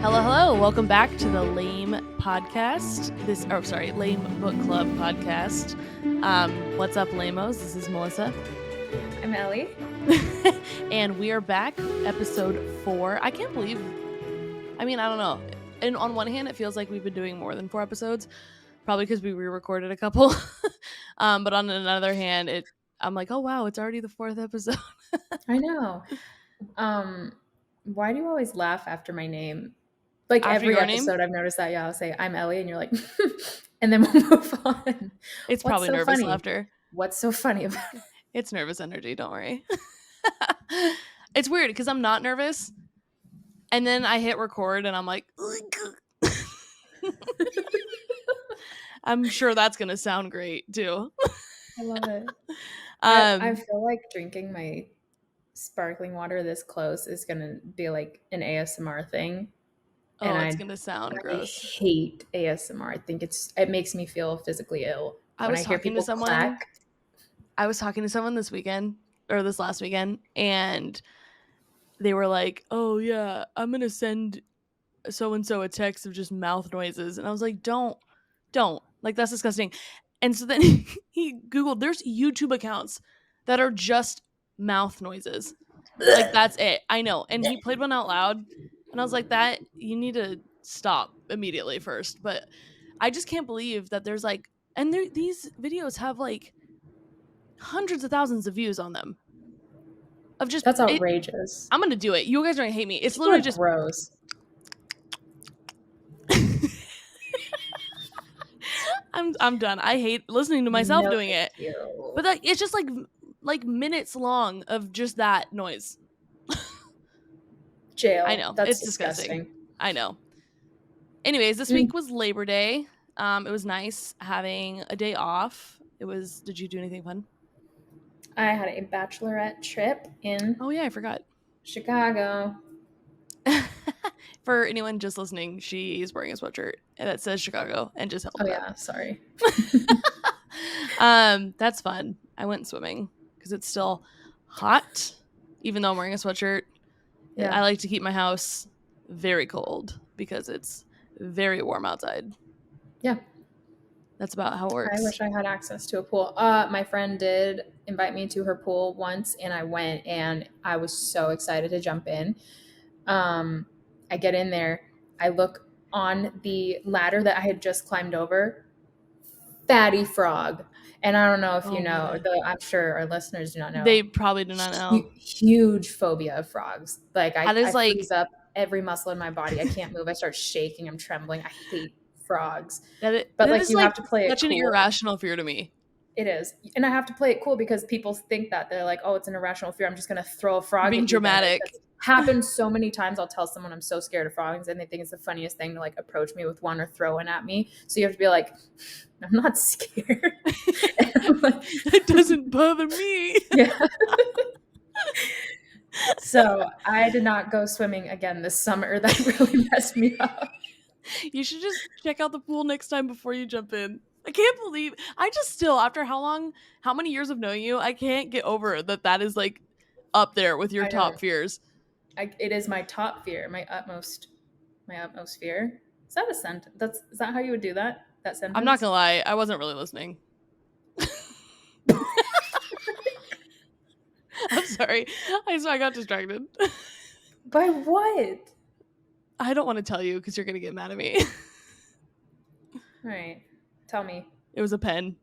Hello. Welcome back to the L.A.M.E podcast. L.A.M.E Book Club podcast. What's up, Lamos? This is Melissa. I'm Ellie. And we are back, episode 4. I can't believe, I don't know. And on one hand, it feels like we've been doing more than 4 episodes, probably because we re-recorded a couple. But on another hand, I'm like, oh wow, it's already the 4th episode. I know. Why do you always laugh after my name? Like After every your episode, name? I've noticed that. Yeah, I'll say I'm Ellie, and you're like, and then we'll move on. It's What's probably so nervous funny? laughter. What's so funny about it? It's nervous energy, don't worry. It's weird because I'm not nervous. And then I hit record and I'm like, I'm sure that's going to sound great too. I love it. I feel like drinking my sparkling water this close is going to be like an ASMR thing. And it's going to sound gross. I hate ASMR. I think it makes me feel physically ill. I was talking to someone this last weekend, and they were like, oh yeah, I'm going to send so-and-so a text of just mouth noises. And I was like, don't, like, that's disgusting. And so then he Googled, there's YouTube accounts that are just mouth noises. Like, that's it. I know. And he played one out loud, and I was like, that, you need to stop immediately first. But I just can't believe that there's like, and these videos have like hundreds of thousands of views on them. That's outrageous. I'm going to do it. You guys are going to hate me. It's literally just gross. I'm done. I hate listening to myself doing it. You. But it's just like minutes long of just that noise. Jail. I know. That's it's disgusting. I know. Anyways, this week was Labor Day. It was nice having a day off. Did you do anything fun? I had a bachelorette trip in Oh yeah, I forgot. Chicago. For anyone just listening, she's wearing a sweatshirt that says Chicago and just held it up. Yeah, sorry. That's fun. I went swimming because it's still hot, even though I'm wearing a sweatshirt. Yeah. I like to keep my house very cold because it's very warm outside. Yeah. That's about how it works. I wish I had access to a pool. My friend did invite me to her pool once, and I went, and I was so excited to jump in. I get in there. I look on the ladder that I had just climbed over. Fatty frog. And I don't know if you know, though I'm sure our listeners do not know. They probably do not know. Huge phobia of frogs. Like I freeze up every muscle in my body. I can't move. I start shaking. I'm trembling. I hate frogs. But like you have to play it cool. Such an irrational fear to me. It is. And I have to play it cool because people think that. They're like, oh, it's an irrational fear. I'm just going to throw a frog. Being dramatic. Happened so many times. I'll tell someone I'm so scared of frogs, and they think it's the funniest thing to like approach me with one or throw one at me. So you have to be like, I'm not scared. It doesn't bother me. Yeah. So I did not go swimming again this summer. That really messed me up. You should just check out the pool next time before you jump in. I can't believe after how many years of knowing you, I can't get over that is like up there with your top fears. It is my top fear, my utmost fear. Is that a sentence? Is that how you would do that? That sentence? I'm not gonna lie, I wasn't really listening. I'm sorry. I got distracted. By what? I don't want to tell you because you're gonna get mad at me. All right, tell me. It was a pen.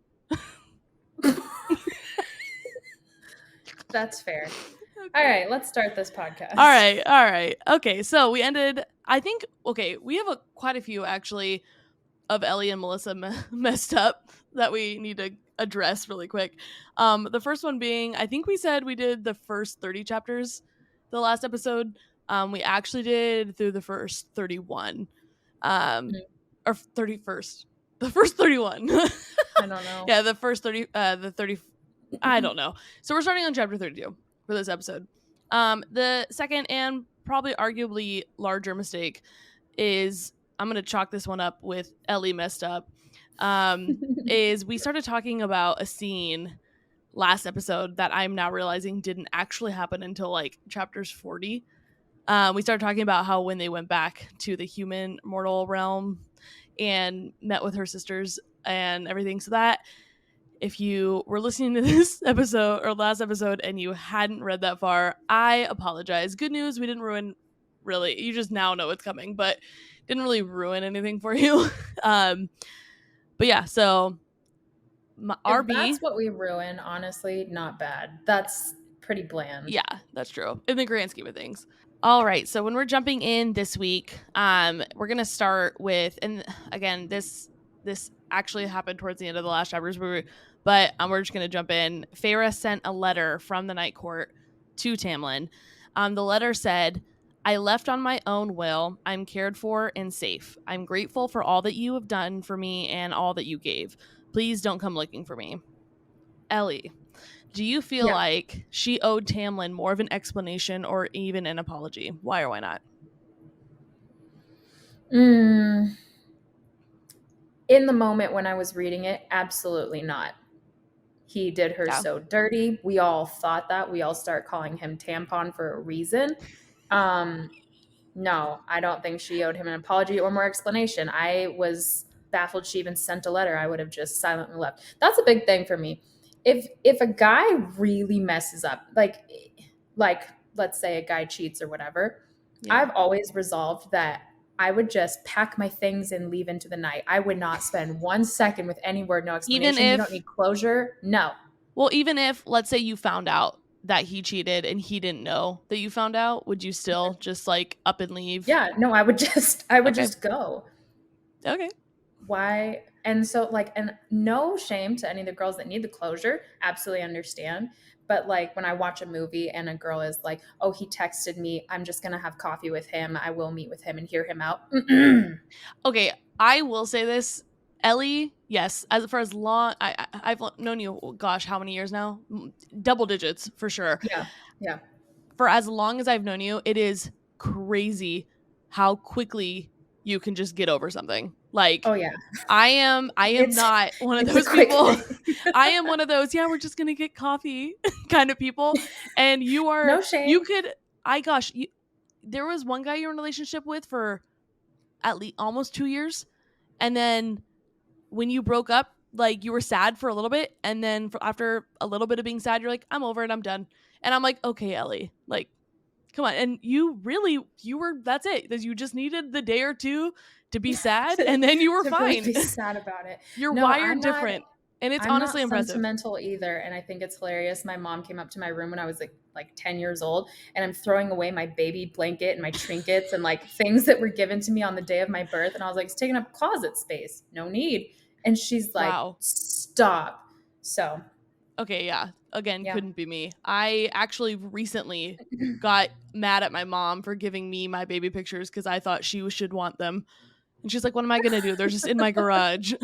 That's fair. Okay. All right, let's start this podcast. All right. Okay, so we ended. We have quite a few actually of Ellie and Melissa messed up that we need to address really quick. The first one being, I think we said we did the first 30 chapters the last episode. We actually did through the first 31. Or 31st. The first 31. I don't know. Yeah, the first 30 I don't know. So we're starting on chapter 32 for this episode. The second and probably arguably larger mistake is, I'm going to chalk this one up with Ellie messed up, is we started talking about a scene last episode that I'm now realizing didn't actually happen until like chapters 40. We started talking about how when they went back to the human mortal realm and met with her sisters and everything. So that if you were listening to this episode or last episode and you hadn't read that far, I apologize. Good news, we didn't ruin really. You just now know it's coming, but didn't really ruin anything for you. um, but yeah, so If RB, that's what we ruin, honestly, not bad. That's pretty bland. yeah, that's true in the grand scheme of things. All right, so when we're jumping in this week, we're gonna start with, and again, this actually happened towards the end of the last chapters, but we're just gonna jump in. Feyre sent a letter from the Night Court to Tamlin. The letter said, "I left on my own will. I'm cared for and safe. I'm grateful for all that you have done for me and all that you gave. Please don't come looking for me." Ellie, do you feel Yeah. like she owed Tamlin more of an explanation or even an apology? Why or why not? Mm, in the moment when I was reading it, absolutely not. He did her Yeah. so dirty. We all thought that. We all start calling him tampon for a reason. Um, no, I don't think she owed him an apology or more explanation. I was baffled she even sent a letter. I would have just silently left. That's a big thing for me. If a guy really messes up, like let's say a guy cheats or whatever, Yeah. I've always resolved that I would just pack my things and leave into the night. I would not spend 1 second with any word, no Even explanation. You don't if, need closure. No. well, even if, let's say you found out that he cheated and he didn't know that you found out, would you still just like up and leave? Yeah, no, I would Okay. just go. Okay. Why? And so like, and no shame to any of the girls that need the closure, absolutely understand. But like when I watch a movie and a girl is like, oh, he texted me, I'm just gonna have coffee with him, I will meet with him and hear him out. Okay. I will say this. Ellie, yes, as for as long I've known you, gosh, how many years now? Double digits for sure. Yeah, yeah. For as long as I've known you, it is crazy how quickly you can just get over something. Like Oh yeah. I am It's not one of it's a those quick people. thing. I am one of those, yeah, we're just going to get coffee kind of people. And No you shame. could I gosh, there was one guy you're in a relationship with for at least almost 2 years, and then when you broke up, like you were sad for a little bit, and then after a little bit of being sad, you're like, I'm over it, I'm done. And I'm like, okay, Ellie, like come on. And you were, that's it. You just needed the day or two to be sad to, and then you were to really fine. be sad about it. You're No, wired different. And it's I'm not honestly impressive. sentimental either, and I think it's hilarious. My mom came up to my room when I was like 10 years old, and I'm throwing away my baby blanket and my trinkets and like things that were given to me on the day of my birth, and I was like, it's taking up closet space. No need. And she's like, Wow. stop. So, Okay, yeah. Again, yeah. couldn't be me. I actually recently got mad at my mom for giving me my baby pictures because I thought she should want them. And she's like, what am I going to do? They're just in my garage.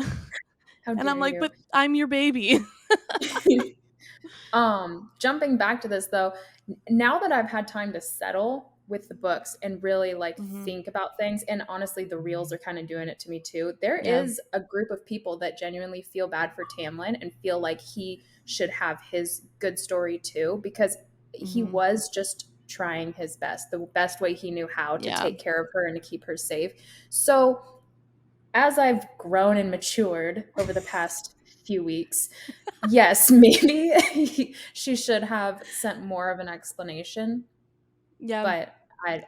How And I'm dare like, you? but I'm your baby. Jumping back to this though, now that I've had time to settle with the books and really like Hmm. think about things, and honestly the reels are kind of doing it to me too. There Yeah. is a group of people that genuinely feel bad for Tamlin and feel like he should have his good story too, because he Hmm. was just trying his best, the best way he knew how to Yeah. take care of her and to keep her safe. So as I've grown and matured over the past few weeks, yes, maybe she should have sent more of an explanation, Yeah. but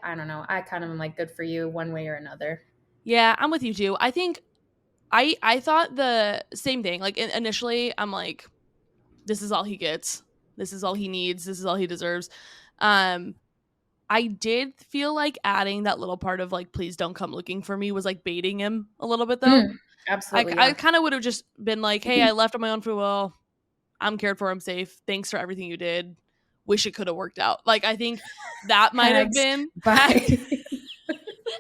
I don't know. I kind of am like, good for you, one way or another. Yeah, I'm with you too. I think I thought the same thing. Like initially, I'm like, this is all he gets. This is all he needs. This is all he deserves. Um, I did feel like adding that little part of like, please don't come looking for me was like baiting him a little bit though. Absolutely, I yeah. kind of would have just been like, hey, I left on my own free will. I'm cared for. I'm safe. Thanks for everything you did. Wish it could have worked out. Like I think that might have Hags, been bye.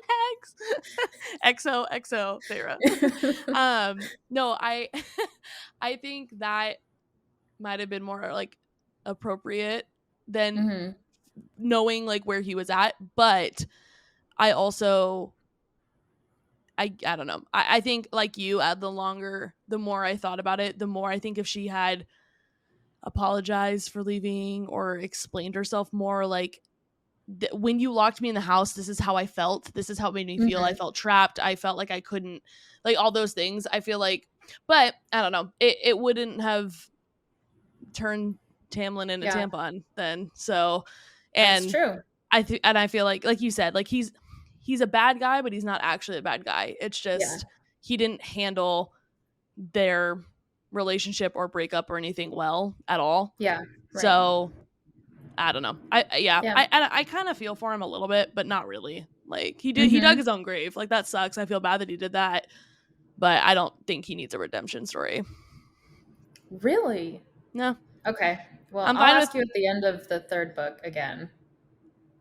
Hex. XO Feyre. No, I I think that might have been more like appropriate than Hmm. knowing like where he was at. But I also I don't know. I think like you, the more I thought about it, the more I think if she had apologized for leaving or explained herself more, like when you locked me in the house, this is how I felt. This is how it made me feel. I felt trapped. I felt like I couldn't, like, all those things. I feel like, but I don't know. It wouldn't have turned Tamlin into Yeah, tampon then. So, that's and true. I feel like you said, like, he's a bad guy, but he's not actually a bad guy. It's Yeah. just he didn't handle their relationship or breakup or anything well at all. Yeah. Right. So I don't know. Yeah. I kind of feel for him a little bit, but not really. Like, he dug Mm-hmm. his own grave. Like, that sucks. I feel bad that he did that, but I don't think he needs a redemption story. Really? No, Okay. Well, I'm I'll fine with. ask you at the end of the third book again.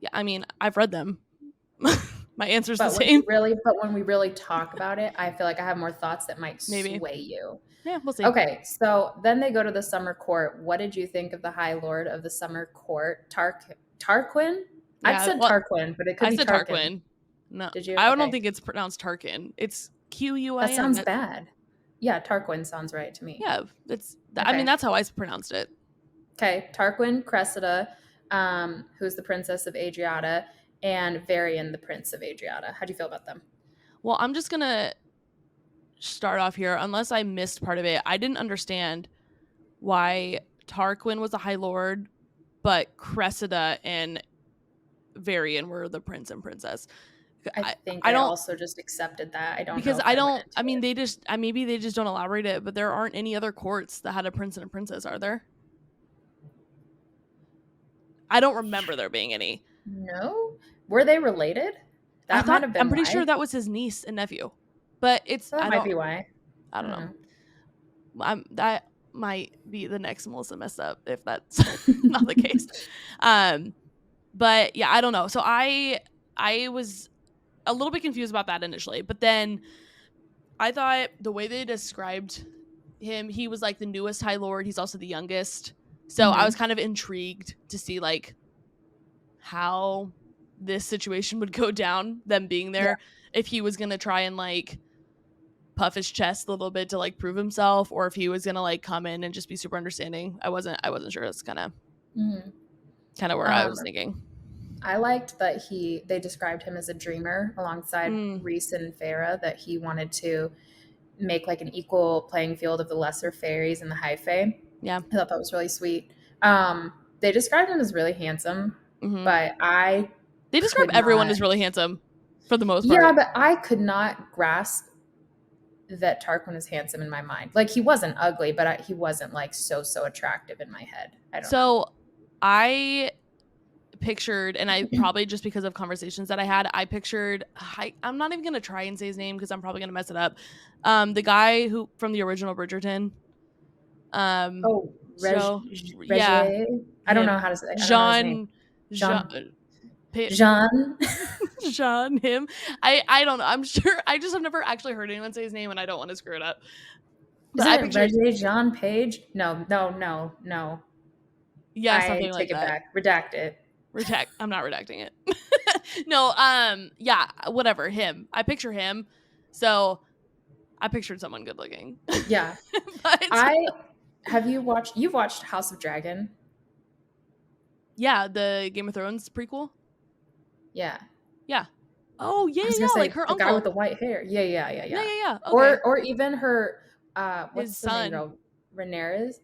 Yeah, I mean, I've read them. My answer's the But same. when we really talk about it, I feel like I have more thoughts that might Maybe. sway you. Yeah, we'll see. Okay, so then they go to the summer court. What did you think of the High Lord of the summer court, Tarquin? I've Yeah, said well, Tarquin, but it could I be said Tarquin. Tarquin. No, Did you? I don't Okay, think it's pronounced Tarkin. It's Quin. that sounds bad. Yeah, Tarquin sounds right to me. Yeah, I mean, Okay. that's how I pronounced it. Okay, Tarquin, Cressida, who's the princess of Adriata, and Varian, the prince of Adriata. How do you feel about them? Well, I'm just gonna start off here. Unless I missed part of it, I didn't understand why Tarquin was a High Lord, but Cressida and Varian were the prince and princess. I think I I don't, also just accepted that. I don't know because if I I went don't. into I mean, it. they just. Maybe they just don't elaborate it. But there aren't any other courts that had a prince and a princess, are there? I don't remember there being any. No? Were they related? That might have I'm been pretty sure why. that was his niece and nephew, but it's So that might be why. I I don't don't know. know. That might be the next Melissa messed up if that's not the case. But yeah, I don't know. So I was a little bit confused about that initially, but then I thought the way they described him, he was like the newest High Lord. He's also the youngest. So I was kind of intrigued to see like how this situation would go down, them being there, if he was going to try and like puff his chest a little bit to like prove himself, or if he was going to like come in and just be super understanding. I wasn't sure. That's kind of where I was thinking. I liked that they described him as a dreamer alongside Rhys and Feyre, that he wanted to make like an equal playing field of the lesser fairies and the high fae. Yeah. I thought that was really sweet. They described him as really handsome, but they describe everyone as really handsome for the most part. Yeah, but I could not grasp that Tarquin was handsome in my mind. Like, he wasn't ugly, but he wasn't like so attractive in my head. I don't know. So I pictured, and I probably just because of conversations that I had, I pictured, I'm not even going to try and say his name because I'm probably going to mess it up. The guy who from the original Bridgerton. Yeah. I don't know how to say it. Jean. Him. I don't know. I'm sure. I just have never actually heard anyone say his name, and I don't want to screw it up. But I pictured Jean Page. No. Yeah, something like that. I take it back. Redact it. I'm not redacting it. No. Yeah. Whatever. Him. I picture him. So I pictured someone good looking. Yeah. You've watched House of Dragon? Yeah, the Game of Thrones prequel. Yeah. Yeah. Oh yeah, yeah. Like her uncle, guy with the white hair. Yeah. Okay. Or even her. What's his the son? Name, Rhaenyra? Is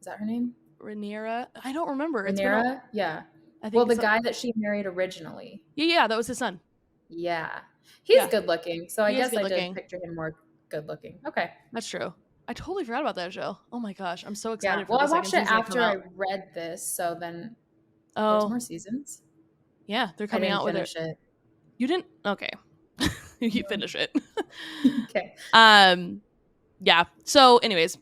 that her name? Rhaenyra. I don't remember. Rhaenyra. Yeah. I think the guy that she married originally. Yeah, that was his son. Yeah, he's good looking. So I guess I did picture him more good looking. Okay, that's true. I totally forgot about that show. Oh my gosh, I'm so excited. Yeah. Well, I watched it after I read this, so then there's more seasons. Yeah, they're coming out with it. You didn't? Okay. You finish it. Okay. Yeah. So, anyways,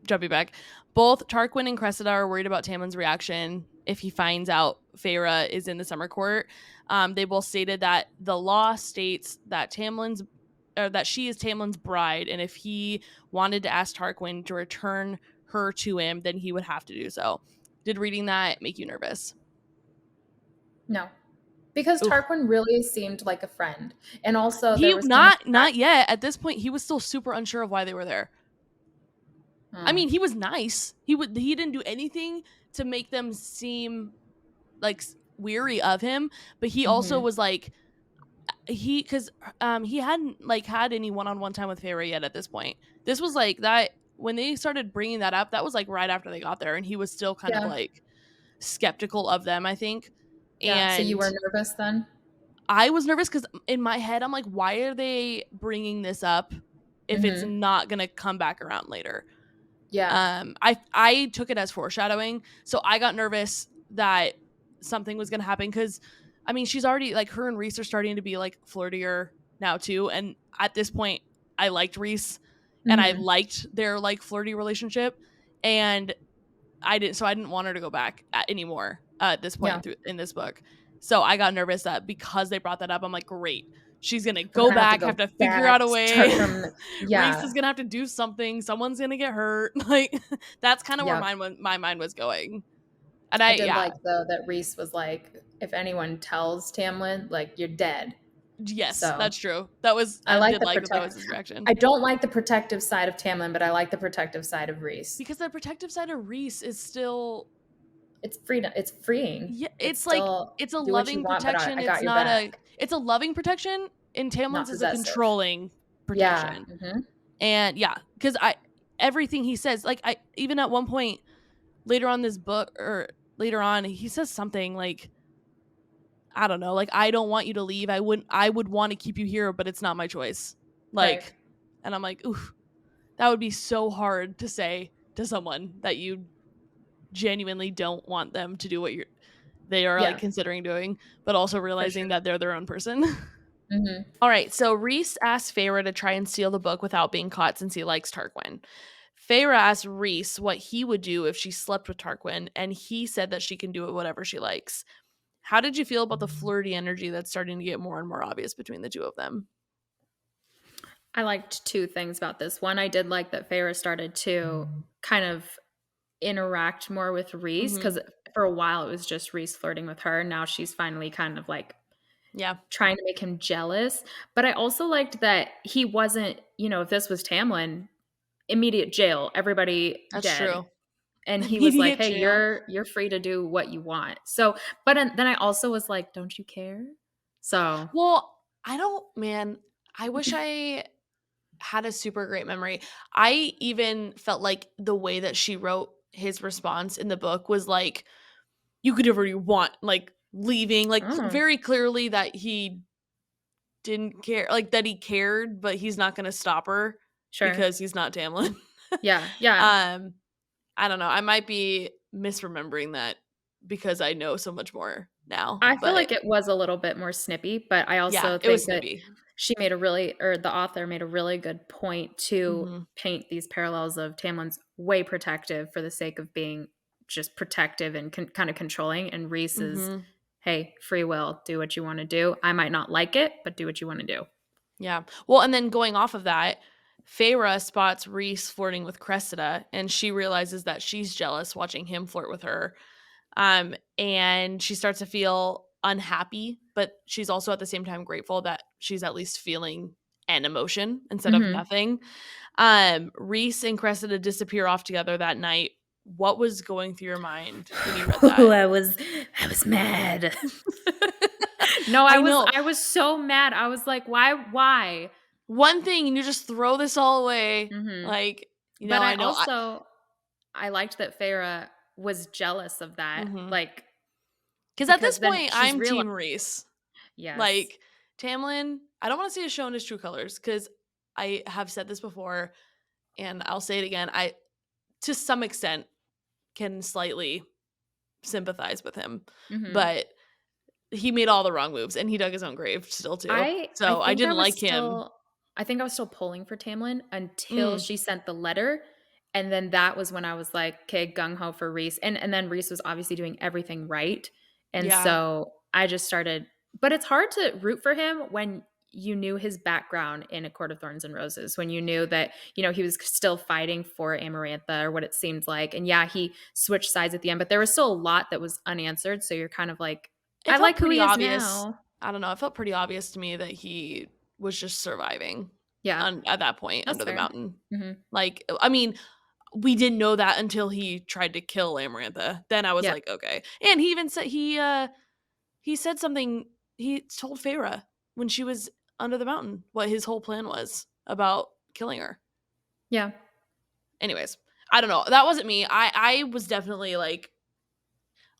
jumping back, both Tarquin and Cressida are worried about Tamlin's reaction if he finds out Feyre is in the summer court. They both stated that the law states that she is Tamlin's bride, and if he wanted to ask Tarquin to return her to him, then he would have to do so. Did reading that make you nervous? No. Because Tarquin really seemed like a friend. And also he was not yet. At this point, he was still super unsure of why they were there. I mean, he was nice. He didn't do anything to make them seem like weary of him, but he also Mm-hmm. was like because he hadn't like had any one-on-one time with Feyre yet at this point. This was like that when they started bringing that up, that was like right after they got there, and he was still kind of Yeah. like skeptical of them, I think. Yeah. So you And were nervous then? I was nervous because in my head, I'm like, why are they bringing this up if it's Mm-hmm. not gonna come back around later? Yeah. I took it as foreshadowing, so I got nervous that something was gonna happen because, I mean, she's already like her and Rhys are starting to be like flirtier now too, and at this point, I liked Rhys, and I Mm-hmm. liked their like flirty relationship, and I didn't want her to go back anymore at this Yeah. point in this book. So I got nervous that because they brought that up, I'm like, great, she's gonna We're go gonna have to back, have go to figure out back, a way. start from Reese is yeah. gonna have to do something. Someone's gonna get hurt. Like that's kind of where Yeah. my mind was going. And I I did yeah like though that Reese was like, if anyone tells Tamlin, like you're dead. yes, So that's true. That was I I like did the like that protect. was his reaction I don't like the protective side of Tamlin, but I like the protective side of Reese. because the protective side of Reese is still It's freedom. It's freeing. yeah. It's It's like still it's a do what you loving want, but protection. I got It's your not a back. it's a loving protection. In Tamlin's Not is a possessive. controlling Yeah. protection. Mm-hmm. And yeah, because I everything he says, like I even at one point later on this book or later on, he says something like I don't know, like I don't want you to leave. I would want to keep you here, but it's not my choice. Right. Like and I'm like, oof, that would be so hard to say to someone that you genuinely don't want them to do what they are like Yeah. considering doing, but also For realizing sure. that they're their own person. Mm-hmm. All right, so Rhys asks Feyre to try and steal the book without being caught since he likes Tarquin. Feyre asked Rhys what he would do if she slept with Tarquin, and he said that she can do it whatever she likes. How did you feel about the flirty energy that's starting to get more and more obvious between the two of them? I liked two things about this. One, I did like that Feyre started to kind of interact more with Reese Mm-hmm. because for a while it was just Reese flirting with her. Now she's finally kind of like Yeah, trying to make him jealous. But I also liked that he wasn't, if this was Tamlin, immediate jail, everybody that's dead. true. And he was like, Immediate "Hey, jail. you're free to do what you want." So, but then I also was like, "Don't you care?" So, Well, I don't, man. I wish I had a super great memory. I even felt like the way that she wrote his response in the book was like, you could do whatever you want, like leaving, like oh, very clearly that he didn't care, like that he cared, but he's not going to stop her sure. because he's not Tamlin. Yeah, yeah. um, I don't know. I might be misremembering that because I know so much more now, I feel but like it was a little bit more snippy, but I yeah, also it was think that snippy. she made a really or the author made a really good point to Hmm. paint these parallels of Tamlin's way protective for the sake of being just protective and kind of controlling, and Reese's, Hmm. hey, free will, do what you want to do. I might not like it, but do what you want to do. Yeah. Well, and then going off of that, Feyre spots Rhys flirting with Cressida, and she realizes that she's jealous watching him flirt with her. And she starts to feel unhappy, but she's also at the same time grateful that she's at least feeling an emotion instead of Hmm. nothing. Rhys and Cressida disappear off together that night. What was going through your mind when you read Ooh, that? I was mad. No, I I was know. I was so mad. I was like, why? One thing, and you just throw this all away. Hmm. Like, But I know. I liked that Farah was jealous of that. Mhm. Like, Because at this because then point, she's I'm realized, Team Reese. yes. Like, Tamlin, I don't want to see it shown his true colors because I have said this before and I'll say it again. I, to some extent, can slightly sympathize with him, Hmm. but he made all the wrong moves and he dug his own grave still, too. I So I think didn't like him. I think I was still pulling for Tamlin until Mm, she sent the letter. And then that was when I was like, okay, gung ho for Reese. And then Reese was obviously doing everything right. And yeah. so I just started, but it's hard to root for him when you knew his background in A Court of Thorns and Roses, when you knew that, he was still fighting for Amarantha or what it seemed like. And yeah, he switched sides at the end, but there was still a lot that was unanswered. So you're kind of like, It I felt like who pretty he is obvious. now. I don't know. It felt pretty obvious to me that he was just surviving Yeah, at that point that's under the fair. mountain. Hmm. Like, I mean, we didn't know that until he tried to kill Amarantha. Then I was Yeah. like, okay. And he even said he said something. He told Feyre when she was under the mountain what his whole plan was about killing her. Yeah. Anyways, I don't know. That wasn't me. I was definitely like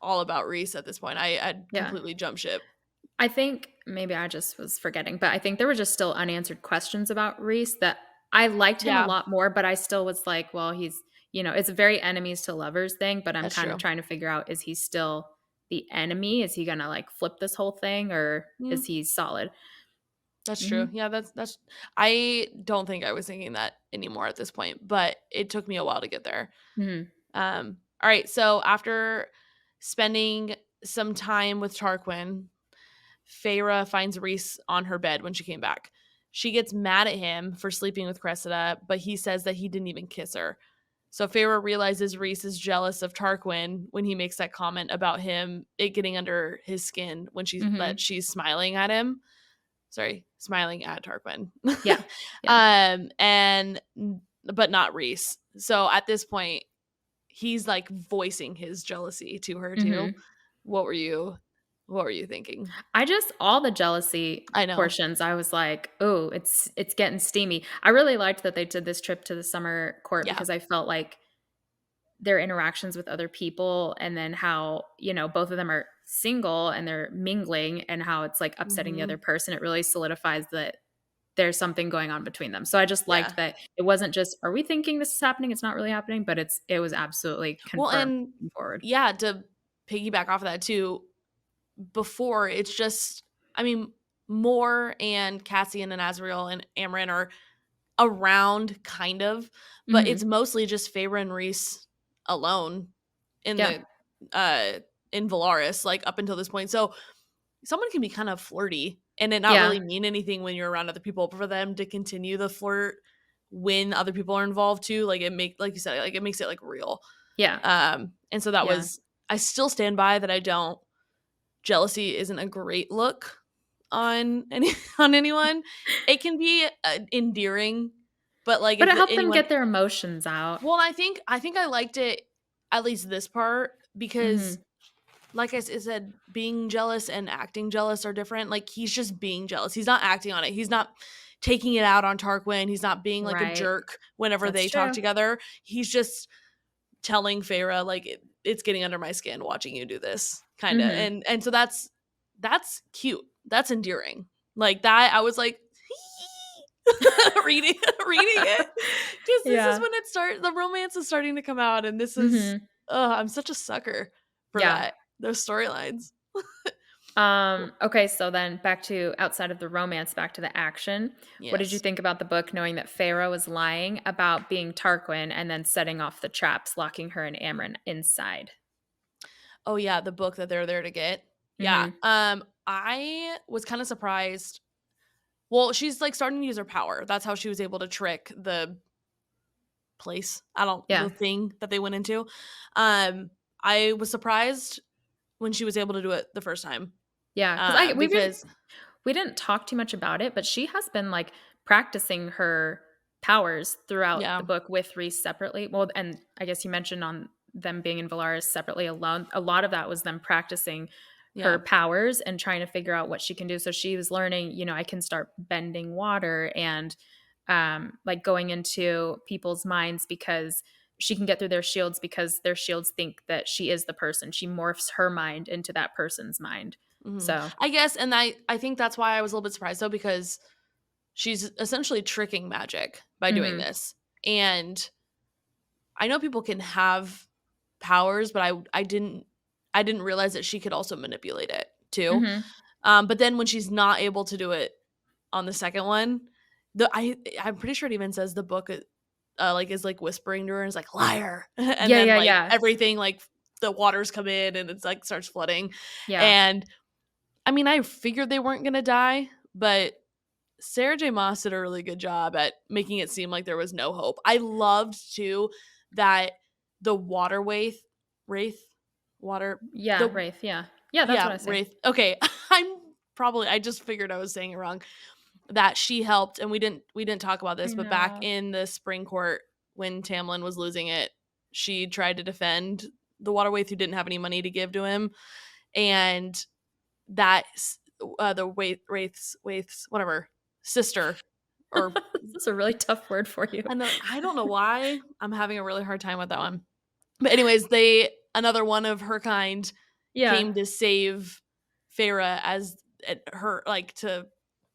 all about Rhys at this point. I Yeah. completely jumped ship. I think maybe I just was forgetting, but I think there were just still unanswered questions about Rhys that I liked him a Yeah, lot more, but I still was like, well, he's, it's a very enemies to lovers thing, but I'm that's kind of true. trying to figure out, is he still the enemy? Is he going to like flip this whole thing, or Yeah, is he solid? that's true. Mhm. Yeah, that's. I don't think I was thinking that anymore at this point, but it took me a while to get there. Mhm. All right. So after spending some time with Tarquin, Feyre finds Rhys on her bed when she came back. She gets mad at him for sleeping with Cressida, but he says that he didn't even kiss her. So Feyre realizes Rhys is jealous of Tarquin when he makes that comment about him, it getting under his skin when Mhm. she's smiling at him. Sorry, smiling at Tarquin. Yeah. Yeah. And but not Rhys. So at this point, he's like voicing his jealousy to her too. Mhm. What were you what were you thinking? I just all the jealousy I know. portions, I was like, "Oh, it's getting steamy." I really liked that they did this trip to the summer court Yeah. because I felt like their interactions with other people, and then how, both of them are single and they're mingling, and how it's like upsetting the other Mhm. person. It really solidifies that there's something going on between them. So I just liked Yeah. that it wasn't just, are we thinking this is happening? It's not really happening, but it was absolutely Well, confirmed and moving forward. yeah, to piggyback off of that too, before it's just I mean, Moore and Cassian and Azriel and Amryn are around kind of, but it's Mhm. mostly just Feyre and Rhys alone in Yeah. the uh in Valaris, like up until this point. So someone can be kind of flirty and it not Yeah. really mean anything when you're around other people, but for them to continue the flirt when other people are involved too, like it make like you said, like it makes it like real. Yeah. And so that Yeah. was I still stand by that I don't jealousy isn't a great look on any on anyone. It can be endearing, but like But if it helped them anyone get their emotions out. well, I think I liked it at least this part because Mhm. like I said, being jealous and acting jealous are different. Like he's just being jealous. He's not acting on it. He's not taking it out on Tarquin. He's not being like a Right. jerk whenever That's they talk true. together. He's just telling Feyre like it's getting under my skin watching you do this kind of. Mhm. And so that's cute. That's endearing. Like that I was like reading it because this is Yeah. when the romance is starting to come out and this is Mhm. I'm such a sucker for Yeah. that those storylines. Okay, so then back to outside of the romance, back to the action. What did you Yes. think about the book knowing that Pharaoh was lying about being Tarquin and then setting off the traps, locking her and Amryn inside? Oh yeah, the book that they're there to get. Yeah. Mhm. I was kind of surprised. Well, she's like starting to use her power. That's how she was able to trick the place. Yeah. The thing that they went into. I was surprised when she was able to do it the first time. Yeah, cuz I Because we didn't talk too much about it, but she has been like practicing her powers throughout yeah, the book with Reese separately. Well, and I guess you mentioned on them being in Valaris separately alone. A lot of that was them practicing her yeah. powers and trying to figure out what she can do. So she was learning, I can start bending water and like going into people's minds because she can get through their shields because their shields think that she is the person. She morphs her mind into that person's mind. So, I guess, and I think that's why I was a little bit surprised though because she's essentially tricking magic by doing mhm. this, and I know people can have powers, but I didn't realize that she could also manipulate it too. Mhm. But then when she's not able to do it on the second one, I'm pretty sure it even says the book like is like whispering to her and is like liar, and Yeah, then yeah, like yeah. everything like the waters come in and it's like starts flooding, Yeah. and I mean I figured they weren't gonna die, but Sarah J. Maas did a really good job at making it seem like there was no hope. I loved too that the water wraith, water, Yeah, the Wraith, yeah. Yeah, that's yeah, what I say. wraith. Okay, I just figured I was saying it wrong. That she helped, and we didn't talk about I this, but back know. in the spring court when Tamlin was losing it, she tried to defend the water wraith who didn't have any money to give to him, and that the Wraith's whatever sister or This is a really tough word for you. I don't know why I'm having a really hard time with that one. But anyways, another one of her kind Yeah. came to save Feyre as her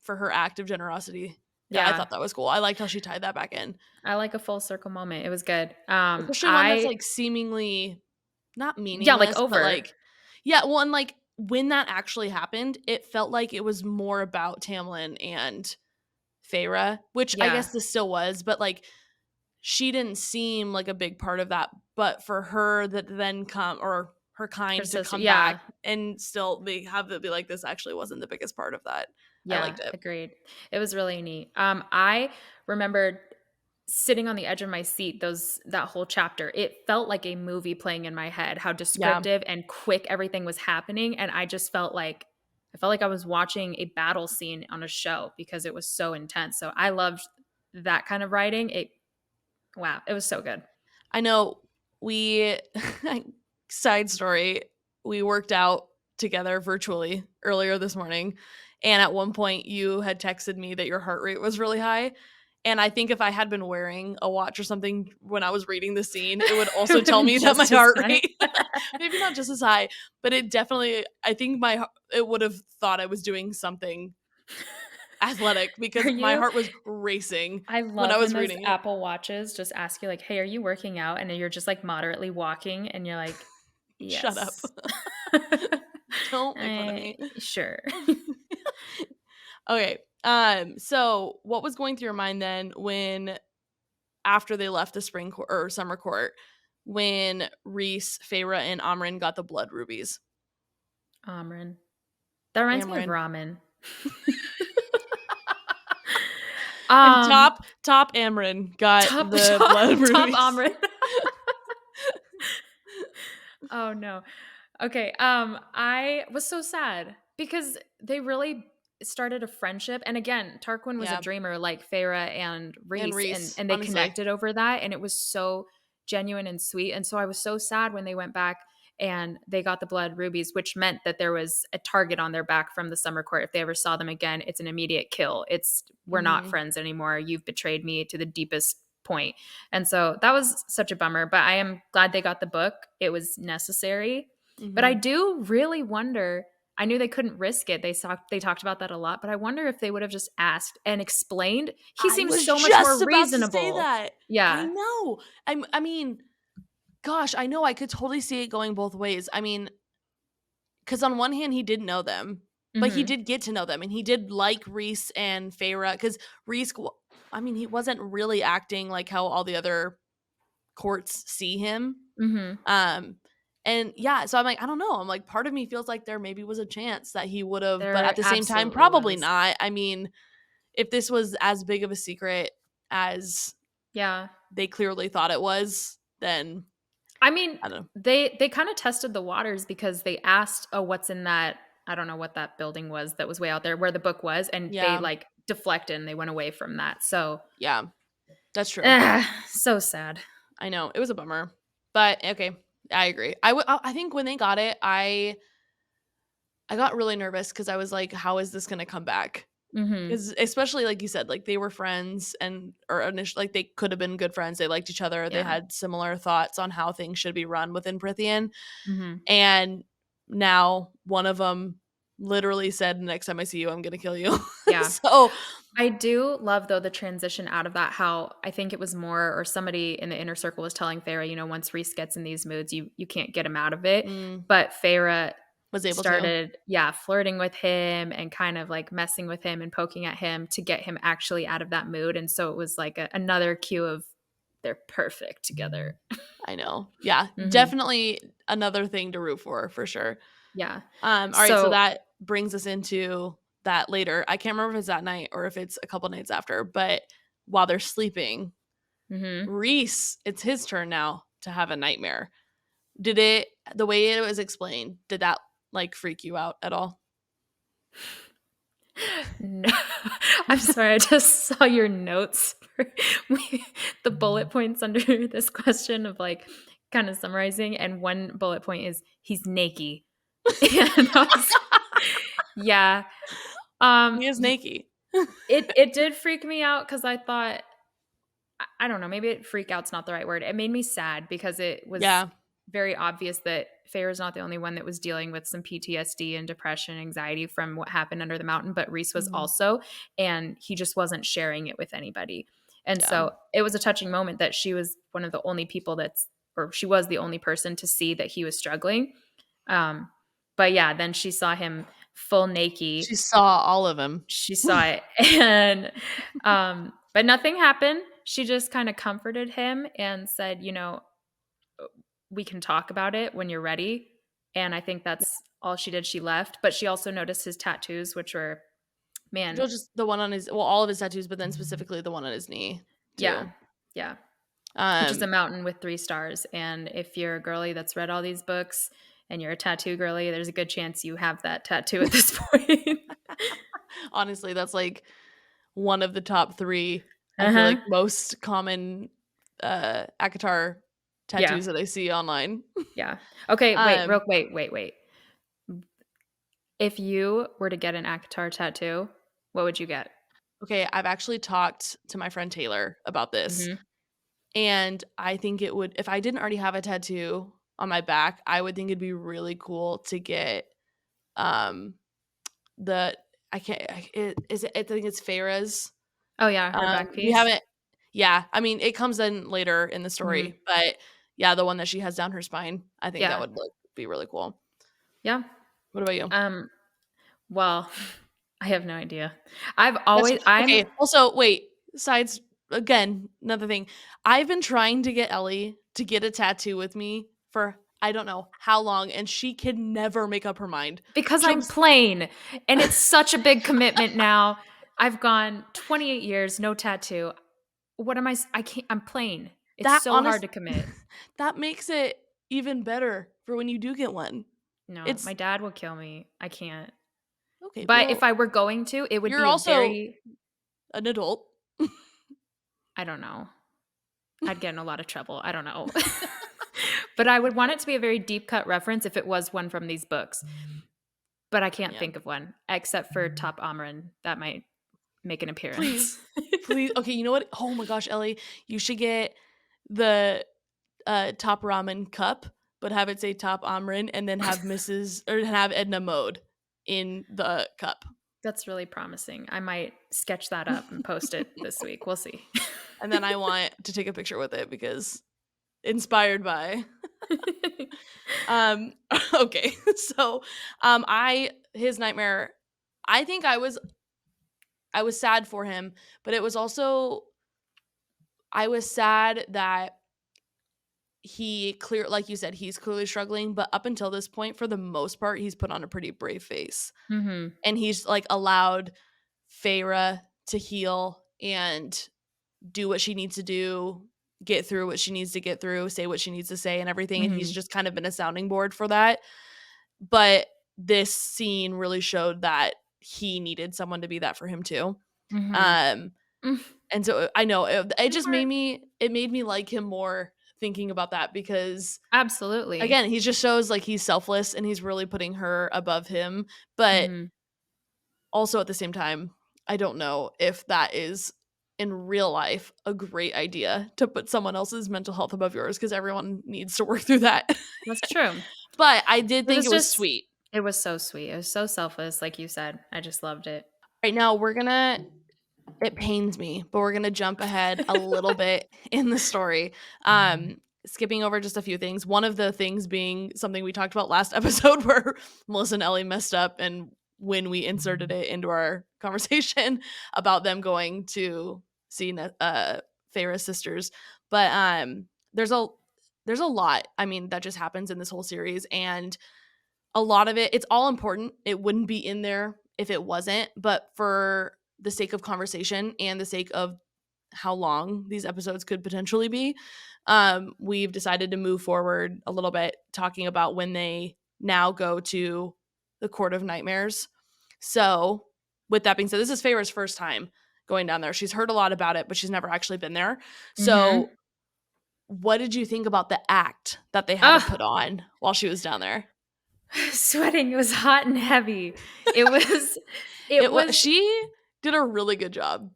for her act of generosity. Yeah, I Yeah. thought that was cool. I liked how she tied that back in. I like a full circle moment. It was good. Especially one that's I like seemingly not yeah, like meaningless, but over. like yeah, well, and like when that actually happened, it felt like it was more about Tamlin and Feyre, which I Yeah. guess this still was, but like she didn't seem like a big part of that. But for her that then come or her Her kind to sister. come Yeah. back and still they have it be like this actually wasn't the biggest part of that. I Yeah, liked it. agreed. It was really neat. I remembered sitting on the edge of my seat that whole chapter. It felt like a movie playing in my head, how Yeah. descriptive and quick everything was happening, and I felt like I was watching a battle scene on a show because it was so intense. So I loved that kind of writing. Wow, it was so good. I know we side story, we worked out together virtually earlier this morning. And at one point you had texted me that your heart rate was really high. And I think if I had been wearing a watch or something when I was reading the scene, it would It also would have tell been me that my just as heart high. rate, maybe not just as high, but it definitely, I think it would have thought I was doing something athletic Are because my you heart was racing I when I love when was those reading it. Apple Watches just ask you like, "Hey, are you working out?" And then you're just like moderately walking and you're like, Shut up. "Yes." Don't make fun of me. Sure. Okay. So what was going through your mind then when after they left the spring or summer court when Rhys, Feyre, and Amren got the blood rubies? Amrin. That reminds me of Amren. ramen. And Um, top Amren got top the top, blood top rubies. Amrin. Oh no. Okay. I was so sad because they really started a friendship. And again, Tarquin was a Yeah. dreamer like Feyre and And Rhys, and Rhys, and they honestly. connected over that, and it was so genuine and sweet. And so I was so sad when they went back and they got the blood rubies, which meant that there was a target on their back from the summer court. If they ever saw them again, it's an immediate kill. It's we're not Mm-hmm. friends anymore. You've betrayed me to the deepest point. And so that was such a bummer, but I am glad they got the book. It was necessary. But I Mm-hmm. do really wonder. I knew they couldn't risk it. They talked about that a lot, but I wonder if they would have just asked and explained. He I seems was so much more just about to say reasonable. that. I Yeah. know. I mean, gosh, I know I could totally see it going both ways. I mean, because on one hand he did know them, but he Mhm. did get to know them, and he did like Rhys and Feyre because Rhys, I mean, he wasn't really acting like how all the other courts see him. Mhm. Um, and yeah, so I'm like, I don't know. I'm like, part of me feels like there maybe was a chance that he would have, but at There the same time, absolutely probably was. not. I mean, if this was as big of a secret as Yeah. they clearly thought it was, then I mean, I don't know. they kind of tested the waters because they asked, "Oh, what's in that?" I don't know what that building was that was way out there where the book was, and they Yeah, like deflected and they went away from that. So, yeah, that's true. so sad. I know it was a bummer, but okay, I agree. I think when they got it, I got really nervous because I was like, how is this gonna come back? Mhm. Because especially like you said, like they were friends and or initially like they could have been good friends. They liked each other. They Yeah. had similar thoughts on how things should be run within Prythian. Mhm. And now one of them literally said, "Next time I see you, I'm gonna kill you." Yeah. So I do love though the transition out of that. How I think it was more, or somebody in the inner circle was telling Feyre, once Rhys gets in these moods, you can't get him out of it. mm, But Feyre was able to. started, yeah, flirting with him and kind of like messing with him and poking at him to get him actually out of that mood. And so it was like another cue of they're perfect together. I know. Yeah, Hmm. definitely another thing to root for sure. Yeah. All right, so So, that brings us into that later. I can't remember if it's that night or if it's a couple nights after, but while they're sleeping, mhm. Rhys, it's his turn now to have a nightmare. Did it the way it was explained, did that like freak you out at all? No, I'm sorry. I just saw your notes for the bullet points under this question of like kind of summarizing. And one bullet point is he's naked. And I was, Yeah. Um, He is naked. it did freak me out because I thought, I don't know, maybe freak out's not the right word. It made me sad because it was Yeah, very obvious that Feyre is not the only one that was dealing with some PTSD and depression, anxiety from what happened under the mountain, but Rhys was mhm, also, and he just wasn't sharing it with anybody. And yeah. so it was a touching moment that she was one of the only people or she was the only person to see that he was struggling. Um, but yeah, then she saw him full naked. She saw all of him. She saw it. And but nothing happened. She just kind of comforted him and said, we can talk about it when you're ready. And I think that's all she did. She left, but she also noticed his tattoos, which were, man, Just the one on his, well, all of his tattoos, but then specifically the one on his knee yeah, too. yeah, which is a Um, mountain with 3 stars. And if you're a girly that's read all these books and you're a tattoo girly, there's a good chance you have that tattoo at this point. honestly, that's like one of the top 3, I Uh feel huh. like, most common, ACOTAR Yeah. tattoos that I see online. Yeah. Okay. Um, Wait. If you were to get an ACOTAR tattoo, what would you get? okay, I've actually talked to my friend Taylor about this, Hmm. and I think it would, if I didn't already have a tattoo on my back, I would think it'd be really cool to get, um, the I can't I it is it I think it's Feyre's. Oh yeah, her back We piece. haven't Yeah, I mean, it comes in later in the Hmm. story, but yeah, the one that she has down her spine, I think that Yeah. would look be really cool. Yeah. What about you? Um. Well, I have no idea. That's okay. Also, wait, sides again, another thing. I've been trying to get Ellie to get a tattoo with me for I don't know how long, and she can never make up her mind. Because She'll I'm just plain, and it's such a big commitment now. I've gone 28 years, no tattoo. What am I? I can't. I'm plain. It's that so hard honest to commit. that makes it even better for when you do get one. No, It's my dad will kill me. I can't. okay, But if well, I were going to, it would you're be a also very, an adult. I don't know. I'd get in a lot of trouble. I don't know. But I would want it to be a very deep cut reference if it was one from these books. But I can't Yeah. think of one except for Top Amrin. That might make an Please. appearance. Please. Okay, you know what? Oh my gosh, Ellie, you should get the top ramen cup, but have it say top Amrin and then have Mrs. or have Edna Mode in the cup. That's really promising. I might sketch that up and post it this week. We'll see. And then I want to take a picture with it because inspired by. Um okay. So I his nightmare, I think I was sad for him, but it was also I was sad that he clear like you said, he's clearly struggling, but up until this point, for the most part, he's put on a pretty brave face. Hmm. And he's like allowed Feyre to heal and do what she needs to do, get through what she needs to get through, say what she needs to say and everything. And he's Hmm. just kind of been a sounding board for that. But this scene really showed that he needed someone to be that for him too. Hmm. Um, and so I know it My just heart. made me like him more thinking about that because Absolutely. again, he just shows like he's selfless and he's really putting her above him. But Hmm. also at the same time, I don't know if that is in real life a great idea to put someone else's mental health above yours because everyone needs to work through that. That's true. But I did It think was it was just, sweet. it was so sweet. It was so selfless, like you said. I just loved it. Right now, it pains me, but we're gonna jump ahead a little bit in the story. Skipping over just a few things. One of the things being something we talked about last episode where Melissa and Ellie messed up and when we inserted it into our conversation about them going to see Feyre's sisters. But there's a lot, I mean, that just happens in this whole series and a lot of it's all important. It wouldn't be in there if it wasn't, but for the sake of conversation and the sake of how long these episodes could potentially be, we've decided to move forward a little bit talking about when they now go to the Court of Nightmares. So, with that being said, this is Feyre's first time going down there. She's heard a lot about it, but she's never actually been there. Hmm. So, what did you think about the act that they had to Ah, put on while she was down there? Sweating. It was hot and heavy. It was it was She did a really good job.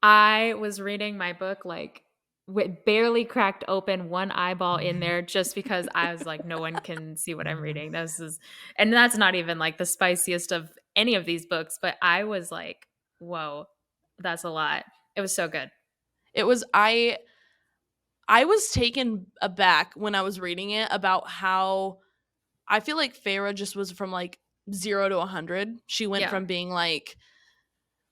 I was reading my book like with barely cracked open, one eyeball in there, just because I was like, no one can see what I'm reading. And that's not even like the spiciest of any of these books, but I was like, whoa, that's a lot. It was so good. It was I was taken aback when I was reading it about how I feel like Feyre just was from like 0 to 100. She went Yeah. from being like,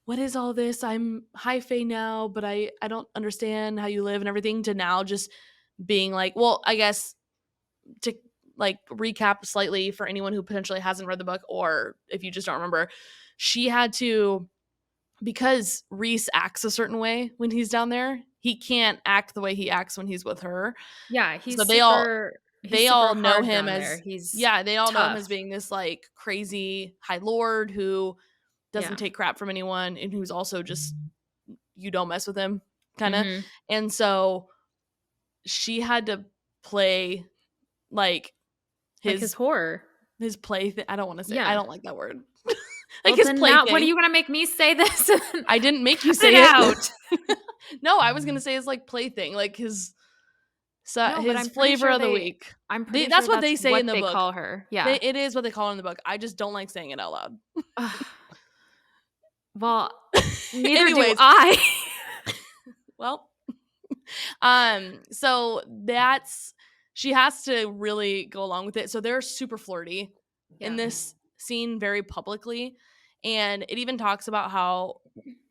what is all this? I'm high Fae now, but I don't understand how you live and everything, to now just being like, well, I guess to like recap slightly for anyone who potentially hasn't read the book, or if you just don't remember, she had to, because Rhys acts a certain way when he's down there, he can't act the way he acts when he's with her. Yeah, So he's they super all know hard him down there. as, He's yeah, they all know him as tough. being this like crazy high lord who doesn't Yeah. take crap from anyone, and who's also just, you don't mess with him kind of. Mhm. And so she had to play like Like his his horror. I don't want to say, I Yeah. don't like that word. Like Well, his then now what are plaything. you gonna make me say this? I didn't make you Cut it say it. out. No, I was gonna say his like plaything, like No, but his flavor of the week. I'm pretty That's sure what that's they say what in the they book. call her. Yeah. It is what they call it in the book. I just don't like saying it out loud. Ugh. Well, neither do Anyways, I. well, so that's, she has to really go along with it. So they're super flirty in Yeah. this scene very publicly. And it even talks about how,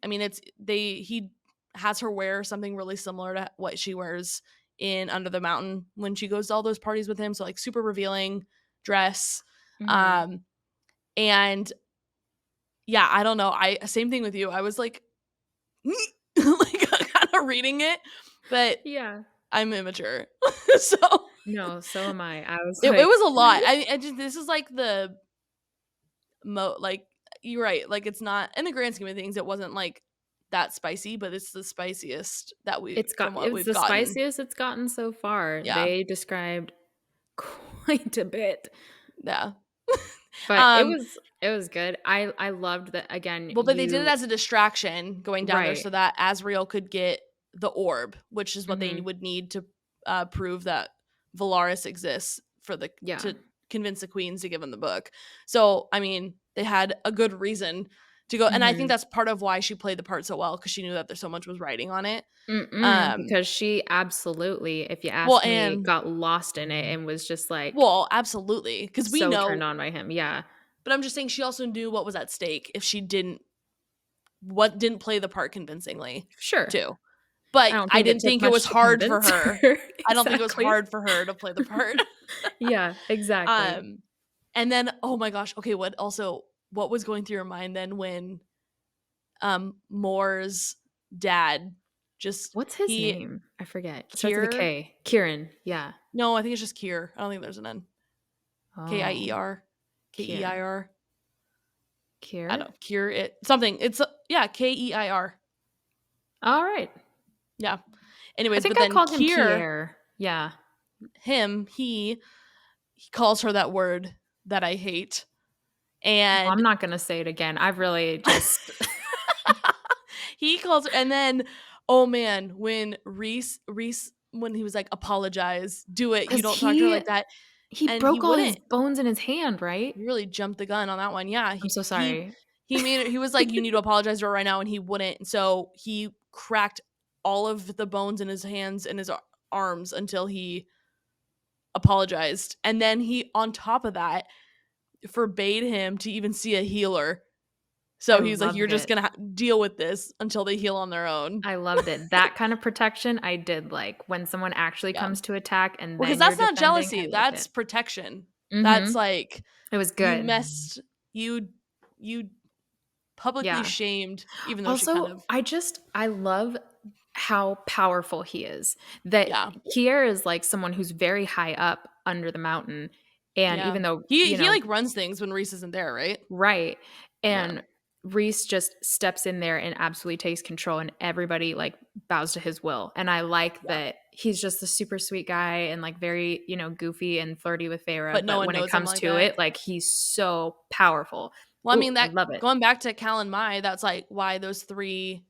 I mean, he has her wear something really similar to what she wears in Under the Mountain when she goes to all those parties with him. So like super revealing dress. Mhm. Um, and yeah, I don't know. Same thing with you. I was like, like kind of reading it, but Yeah. I'm immature. So No, so am I. I was it like was a lot. I just, this is like the like, you're right. Like, it's not, in the grand scheme of things, it wasn't like that spicy, but it's the spiciest that from what it's we've the gotten. spiciest it's gotten so far. Yeah. They described quite a bit. Yeah. But um it was good. I loved that again, well, but they did it as a distraction going down there right. so that Azriel could get the orb, which is what they Mhm. would need to prove that Valaris exists for the Yeah. to convince the queens to give him the book. So I mean, they had a good reason to go, and I think Mhm. that's part of why she played the part so well, because she knew that there's so much was writing on it. Mm-mm, um because she absolutely, if you well ask me, and got lost in it and was just like well, absolutely, because we so turned know, on by him. Yeah. but I'm just saying she also knew what was at stake if she didn't play the part convincingly Sure. too. I But don't I think it didn't took think it was much to hard for convince her. her. I don't think it was Exactly. hard for her to play the part. Yeah, exactly. um and then, oh my gosh, okay, what was going through your mind then when Moore's dad just What's his name? I forget. It starts with a Kier? K. Kieran. Yeah. No, I think it's just Kier. I don't think there's an N. Oh, Kier. Kier. Keir. I Kier? don't know. Kier it something. It's yeah, Keir. All right. Yeah. I Anyways, think but I then called him Kier, Kier. Yeah. he calls her that word that I hate. Well, I'm And not gonna say it again. I've really just he calls her, and then, oh man, when Rhys when he was like, apologize, do it, you because don't talk to her like that, he and he broke all his wouldn't. bones in his hand, right? He really jumped the gun on that one. Yeah, I'm so sorry. he made it. He was like, you need to apologize to her right now, and he wouldn't. And so he cracked all of the bones in his hands and his arms until he apologized, and then he, on top of that, forbade him to even see a healer. I So he's like, you're loved just it. gonna deal with this until they heal on their own. I loved it. That kind of protection I did like. When someone actually Yeah. comes to attack and Well, because then you're that's not defending, I jealousy. loved That's it. protection. That's Mhm. like, It was you good. messed, you publicly Yeah. shamed, even though she kind Also, of, I love how powerful he is. That yeah, Kier is like someone who's very high up under the mountain. And yeah. even though, He like runs things when Reese isn't there, right? right. Yeah. And Rhys just steps in there and absolutely takes control, and everybody like bows to his will. And I like Yeah. that he's just a super sweet guy and like very, goofy and flirty with But Feyre. no But one when it knows him comes like to that. it, like he's so powerful. Well, I Ooh, mean, I that love it. going back to Cal and Mai, that's like why those three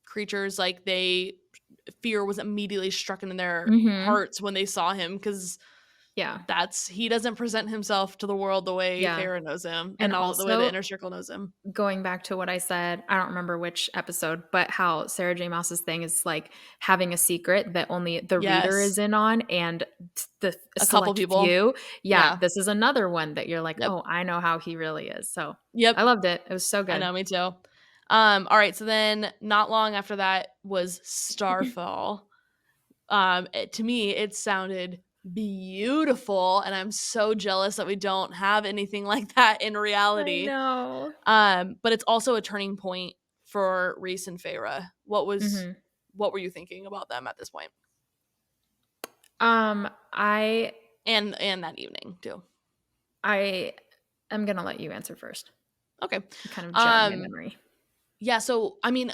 creatures, like fear was immediately struck into their Mm-hmm. hearts when they saw him, because Yeah. he doesn't present himself to the world the way Yeah. Feyre knows him, And and all the way the also, inner circle knows him. going back to what I said, I don't remember which episode, but how Sarah J. Maas's thing is like having a secret that only the reader is Yes, in on and the a couple select people. few. Yeah, Yeah. this is another one that you're like, Yep. oh, I know how he really is. So Yep. I loved it. It was so I good. know, me too. All right, so then not long after that was Starfall. To me, it sounded beautiful, and I'm so jealous that we don't have anything like that in I reality. know. But it's also a turning point for Rhys and Feyre. Hmm. What were you thinking about them at this point? I And that evening too. I am gonna let you answer first. Okay. Kind of jog my Um memory. yeah, so I mean,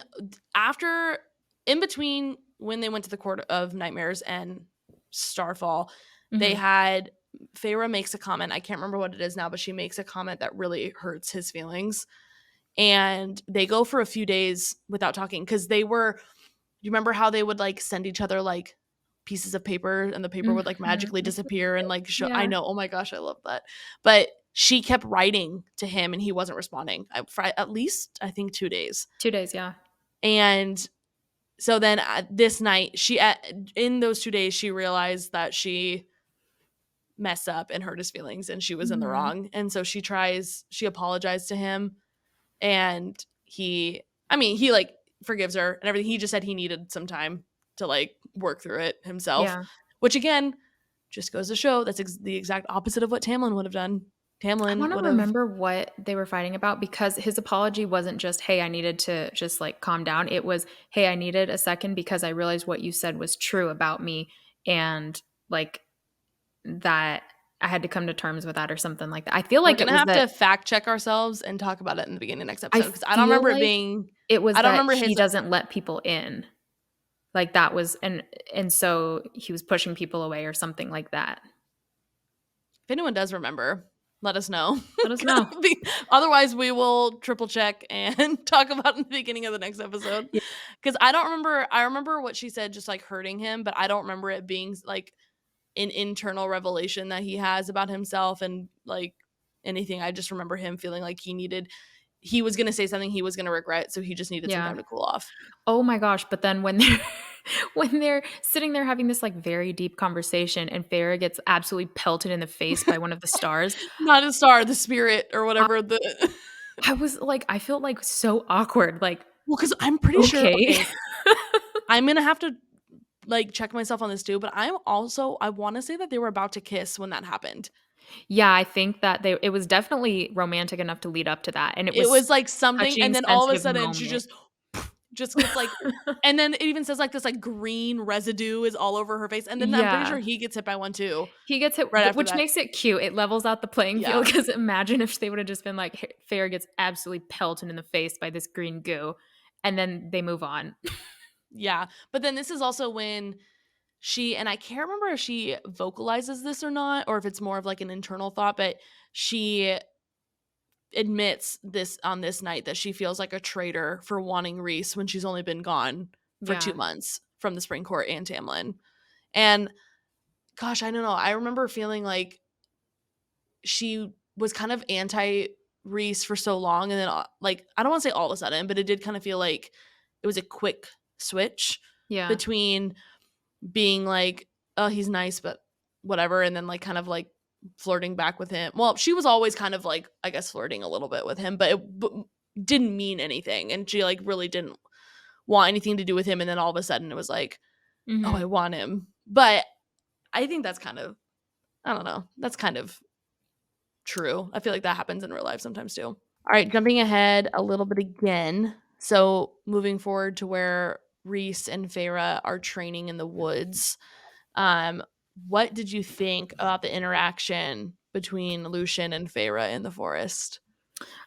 after in between when they went to the Court of Nightmares and Starfall, they Hmm. had Feyre makes a comment. I can't remember what it is now, but she makes a comment that really hurts his feelings. And they go for a few days without talking, because you remember how they would like send each other like pieces of paper, and the paper would like Hmm. magically disappear and like show. I Yeah. know. Oh my gosh, I love that. But she kept writing to him and he wasn't responding for at least, I think, 2 days. 2 days. Yeah. And so then this night, in those 2 days, she realized that she messed up and hurt his feelings and she was in the Hmm. wrong. And so she apologized to him, and he like forgives her and everything. He just said he needed some time to like work through it himself, Yeah. which again just goes to show that's the exact opposite of what Tamlin would have done. I Tamlin want to would have, remember what they were fighting about, because his apology wasn't just, hey, I needed to just like calm down. It was, hey, I needed a second because I realized what you said was true about me. And like that I had to come to terms with that or something like that. I feel we're like it gonna was have that, to fact check ourselves and talk about it in the beginning of next I episode, because feel like it was I don't that remember he his. doesn't let people in. Like that was, and so he was pushing people away or something like that. If anyone does remember, let us know. Let us know. Otherwise, we will triple check and talk about it in the beginning of the next episode. Yeah. Because I don't remember. I remember what she said, just like hurting him, but I don't remember it being like an internal revelation that he has about himself and like anything. I just remember him feeling like he was going to say something he was going to regret. So he just needed some Yeah. time to cool off. Oh my gosh, but then when they're when they're sitting there having this like very deep conversation and Feyre gets absolutely pelted in the face by one of the stars, Not a star, the spirit or I, whatever. I was like, I felt like so awkward. Like, Well, because I'm pretty sure, okay. okay, I'm going to have to like check myself on this too, but I want to say that they were about to kiss when that happened. Yeah, I think that it was definitely romantic enough to lead up to that. And it It was was like something, touching, and then all of a sensitive sudden she moment. just gets like, and then it even says like this like green residue is all over her face, and then I'm pretty Yeah. sure he gets hit by one too He gets hit, right after which that. makes it cute. It levels out the playing field, Yeah. because imagine if they would have just been like, Feyre gets absolutely pelted in the face by this green goo, and then they move on. Yeah. But then this is also when and I can't remember if she vocalizes this or not, or if it's more of like an internal thought, but she admits this on this night that she feels like a traitor for wanting Rhys when she's only been gone for Yeah. 2 months from the Spring Court and Tamlin. And gosh, I don't know. I remember feeling like she was kind of anti Rhys for so long, and then like I don't want to say all of a sudden, but it did kind of feel like it was a quick switch Yeah. between being like, oh, he's nice, but whatever, and then like kind of like flirting back with him. Well, she was always kind of like, I guess, flirting a little bit with him, but didn't mean anything, and she like really didn't want anything to do with him. And then all of a sudden, it was like, oh, I Hmm. want him. But I think that's kind of, I don't know, that's kind of true. I feel like that happens in real life sometimes too. All right, jumping ahead a little bit again. So moving forward to where Rhys and Feyre are training in the woods. Um, what did you think about the interaction between Lucian and Feyre in the forest?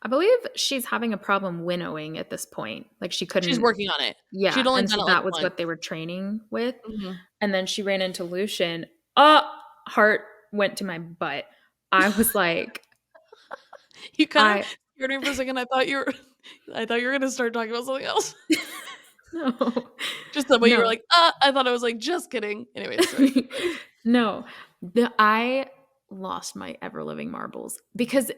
I believe she's having a problem winnowing at this point. Like she She's couldn't, working on it. She'd yeah. only And done so it, like, that was once. what they were training with. Mhm. And then she ran into Lucian. Oh, heart went to my butt. I was like, You kinda I scared me for a second. I thought you were gonna start talking about something else. no, Just the way you were no. like, I thought I was like, "Just kidding." Anyways, sorry, keep going. No, I lost my ever living marbles because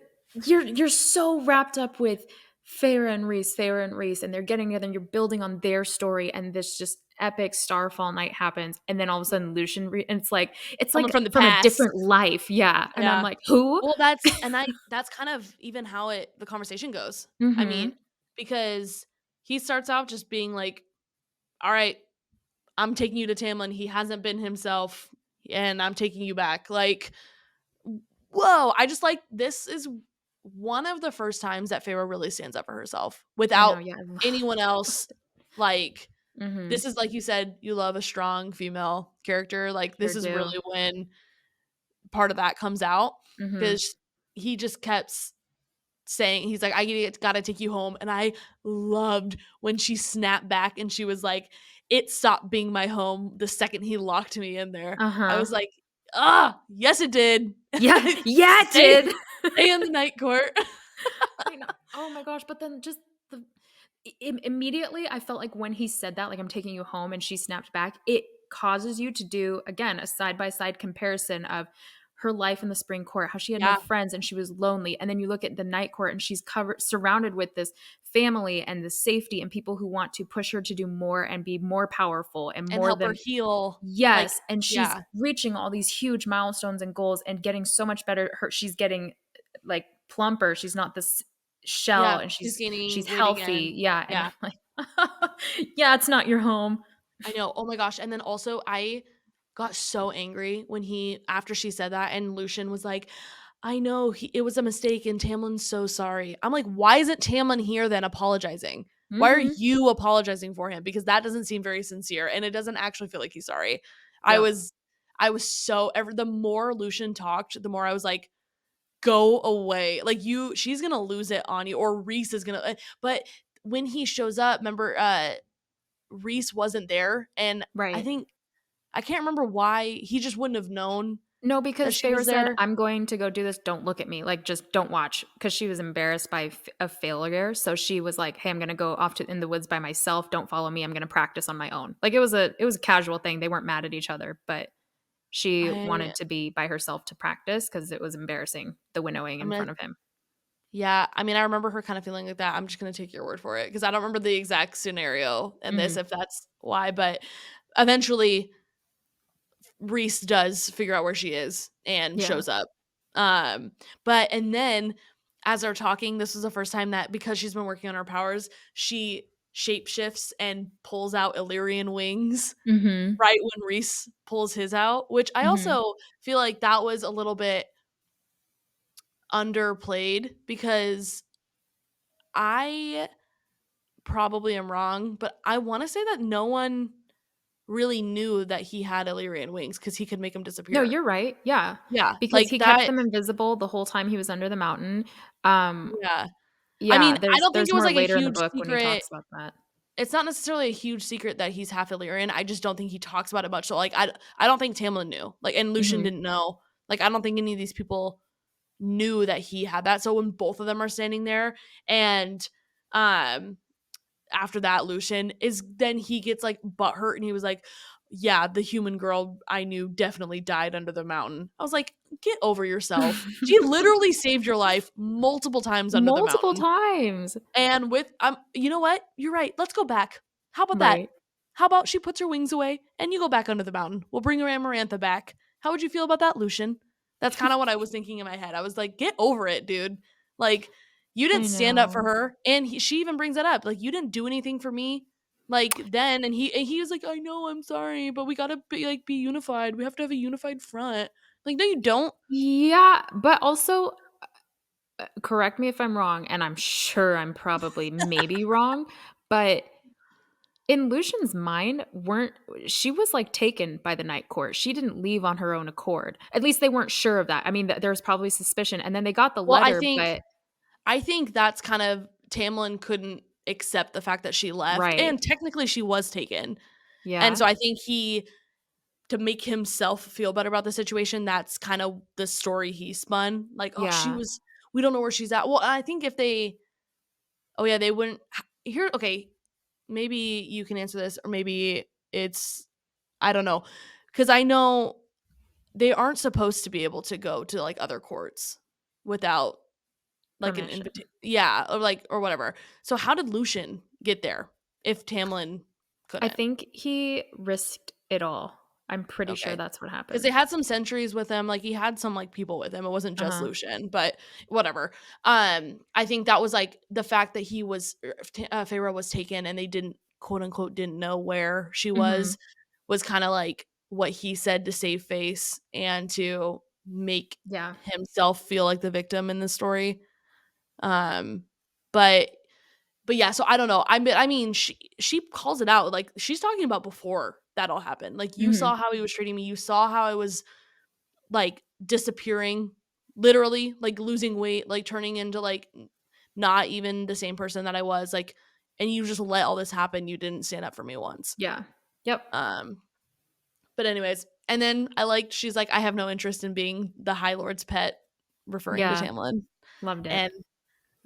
you're so wrapped up with Feyre and Rhys, and they're getting together, and you're building on their story, and this just epic starfall night happens, and then all of a sudden and it's Someone like from the from a past. different life, yeah, and I'm Yeah. like, who? Well, that's kind of even how the conversation goes. I mean, Mm-hmm. because he starts out just being like, "Alright, I'm taking you to Tamlin. He hasn't been himself, and I'm taking you back." Like, whoa, I just like this is one of the first times that Feyre really stands up for herself I know, without yeah, anyone else. loved it. Like, Mm-hmm. this is like you said, you love a strong female character. Like, Sure this is do. really when part of that comes out Mm-hmm. because he just kept saying, he's like, I gotta take you home. And I loved when she snapped back and she was like, it stopped being my home the second he locked me in there. I Uh-huh. was like, yes, it did. Yeah, yeah, it stay, did. stay in the night court. I know. Oh my gosh, but then just the immediately I felt like when he said that, like, I'm taking you home, and she snapped back, it causes you to do again a side by side comparison of her life in the spring court, how she had no Yeah. friends and she was lonely, and then you look at the night court and she's covered surrounded with this family and the safety and people who want to push her to do more and be more powerful and And more help her than, heal. Like, yes, and she's yeah. reaching all these huge milestones and goals and getting so much better. She's getting like plumper. She's not this shell, Yeah. and She's she's gaining weight healthy. again. Yeah, and Yeah. I'm like, yeah, it's not your home. I know. Oh my gosh. And then also I got so angry when after she said that and Lucian was like, I know it was a mistake and Tamlin's so sorry. I'm like, why isn't Tamlin here then apologizing? Why are Mhm. you apologizing for him? Because that doesn't seem very sincere and it doesn't actually feel like he's sorry. I Yep. was I was so the more Lucian talked, the more I was like, go away. Like she's gonna lose it on you, or Rhys is gonna but when he shows up, remember Rhys wasn't there and I Right. think I can't remember why he just wouldn't have known No, that because she was Feyre said, there. "I'm going to go do this. Don't look at me. Like, just don't watch." Because she was embarrassed by a failure, so she was like, "Hey, I'm going to go off in the woods by myself. Don't follow me. I'm going to practice on my own." Like it was a casual thing. They weren't mad at each other, but she I wanted to be by herself to practice because it was embarrassing the winnowing I'm in gonna front of him. yeah, I mean, I remember her kind of feeling like that. I'm just gonna take your word for it because I don't remember the exact scenario in this, Hmm. if that's why. But eventually, Rhys does figure out where she is and Yeah. shows up. Um, but and then as they're talking, this is the first time that because she's been working on her powers, she shapeshifts and pulls out Illyrian wings Hmm. right when Rhys pulls his out, which I Hmm. also feel like that was a little bit underplayed because I probably am wrong, but I want to say that no one really knew that he had Illyrian wings because he could make them No, disappear. you're right. Yeah, Yeah, because like he kept that. them invisible the whole time he was under the mountain. Um, Yeah, I mean, yeah, I don't think there's it was more like a later in the huge book when he secret. talks about that. It's not necessarily a huge secret that he's half Illyrian. I just don't think he talks about it much. So like, I don't think Tamlin knew. Like, and Lucian Hmm. didn't know. Like, I don't think any of these people knew that he had that. So when both of them are standing there and um after that Lucian is then he gets like butthurt and he was like, yeah, the human girl I knew definitely died under the mountain. I was like, get over yourself. She literally saved your life multiple times under the Multiple mountain. times. And with you know what? You're right. Let's go back. How about that? Right. How about she puts her wings away and you go back under the mountain? We'll bring her Amarantha back. How would you feel about that, Lucian? That's kind of what I was thinking in my head. I was like, get over it, dude. Like, you didn't I stand up for know. her, and she even brings that up. Like, you didn't do anything for me. Like then, and he was like, I know, I'm sorry, but we gotta be unified. We have to have a unified front. Like, no, you don't. Yeah, but also, correct me if I'm wrong, and I'm sure I'm probably maybe wrong, but in Lucian's mind, weren't she was like taken by the night court. She didn't leave on her own accord. At least they weren't sure of that. I mean, there's probably suspicion, and then they got the Well, I letter, think but I think that's kind of Tamlin couldn't accept the fact that she left, Right. and technically she was taken. And Yeah. so I think to make himself feel better about the situation, that's kind of the story he spun. Like, oh, Yeah. we don't know where she's at. Well, I think if oh yeah, they wouldn't here. Okay, maybe you can answer this, or maybe it's, I don't know, because I know they aren't supposed to be able to go to like other courts without like an Permission. invitation. Yeah, or like or whatever. So how did Lucian get there if Tamlin I couldn't? think he risked it all. I'm pretty sure Okay. that's what 'Cause they happened. had some sentries with him, like, he had some, like, people with him, it wasn't just Uh-huh. Lucian, but whatever. I think that was, like, the fact that he was Feyre was taken and they didn't, quote, unquote, "didn't know where she Mhm. was kinda, like, what he said to save face and to make Yeah. himself feel like the victim in the story. Um, but yeah, so I don't know. I mean, she calls it out. Like she's talking about before that all happened. Like you Mhm. saw how he was treating me. You saw how I was like disappearing, literally, like losing weight, like turning into like not even the same person that I was. Like, and you just let all this happen. You didn't stand up for me once. Yeah. Yep. Um, but anyways, and then I liked she's like, I have no interest in being the High Lord's pet, referring to Yeah. Tamlin. Loved it. And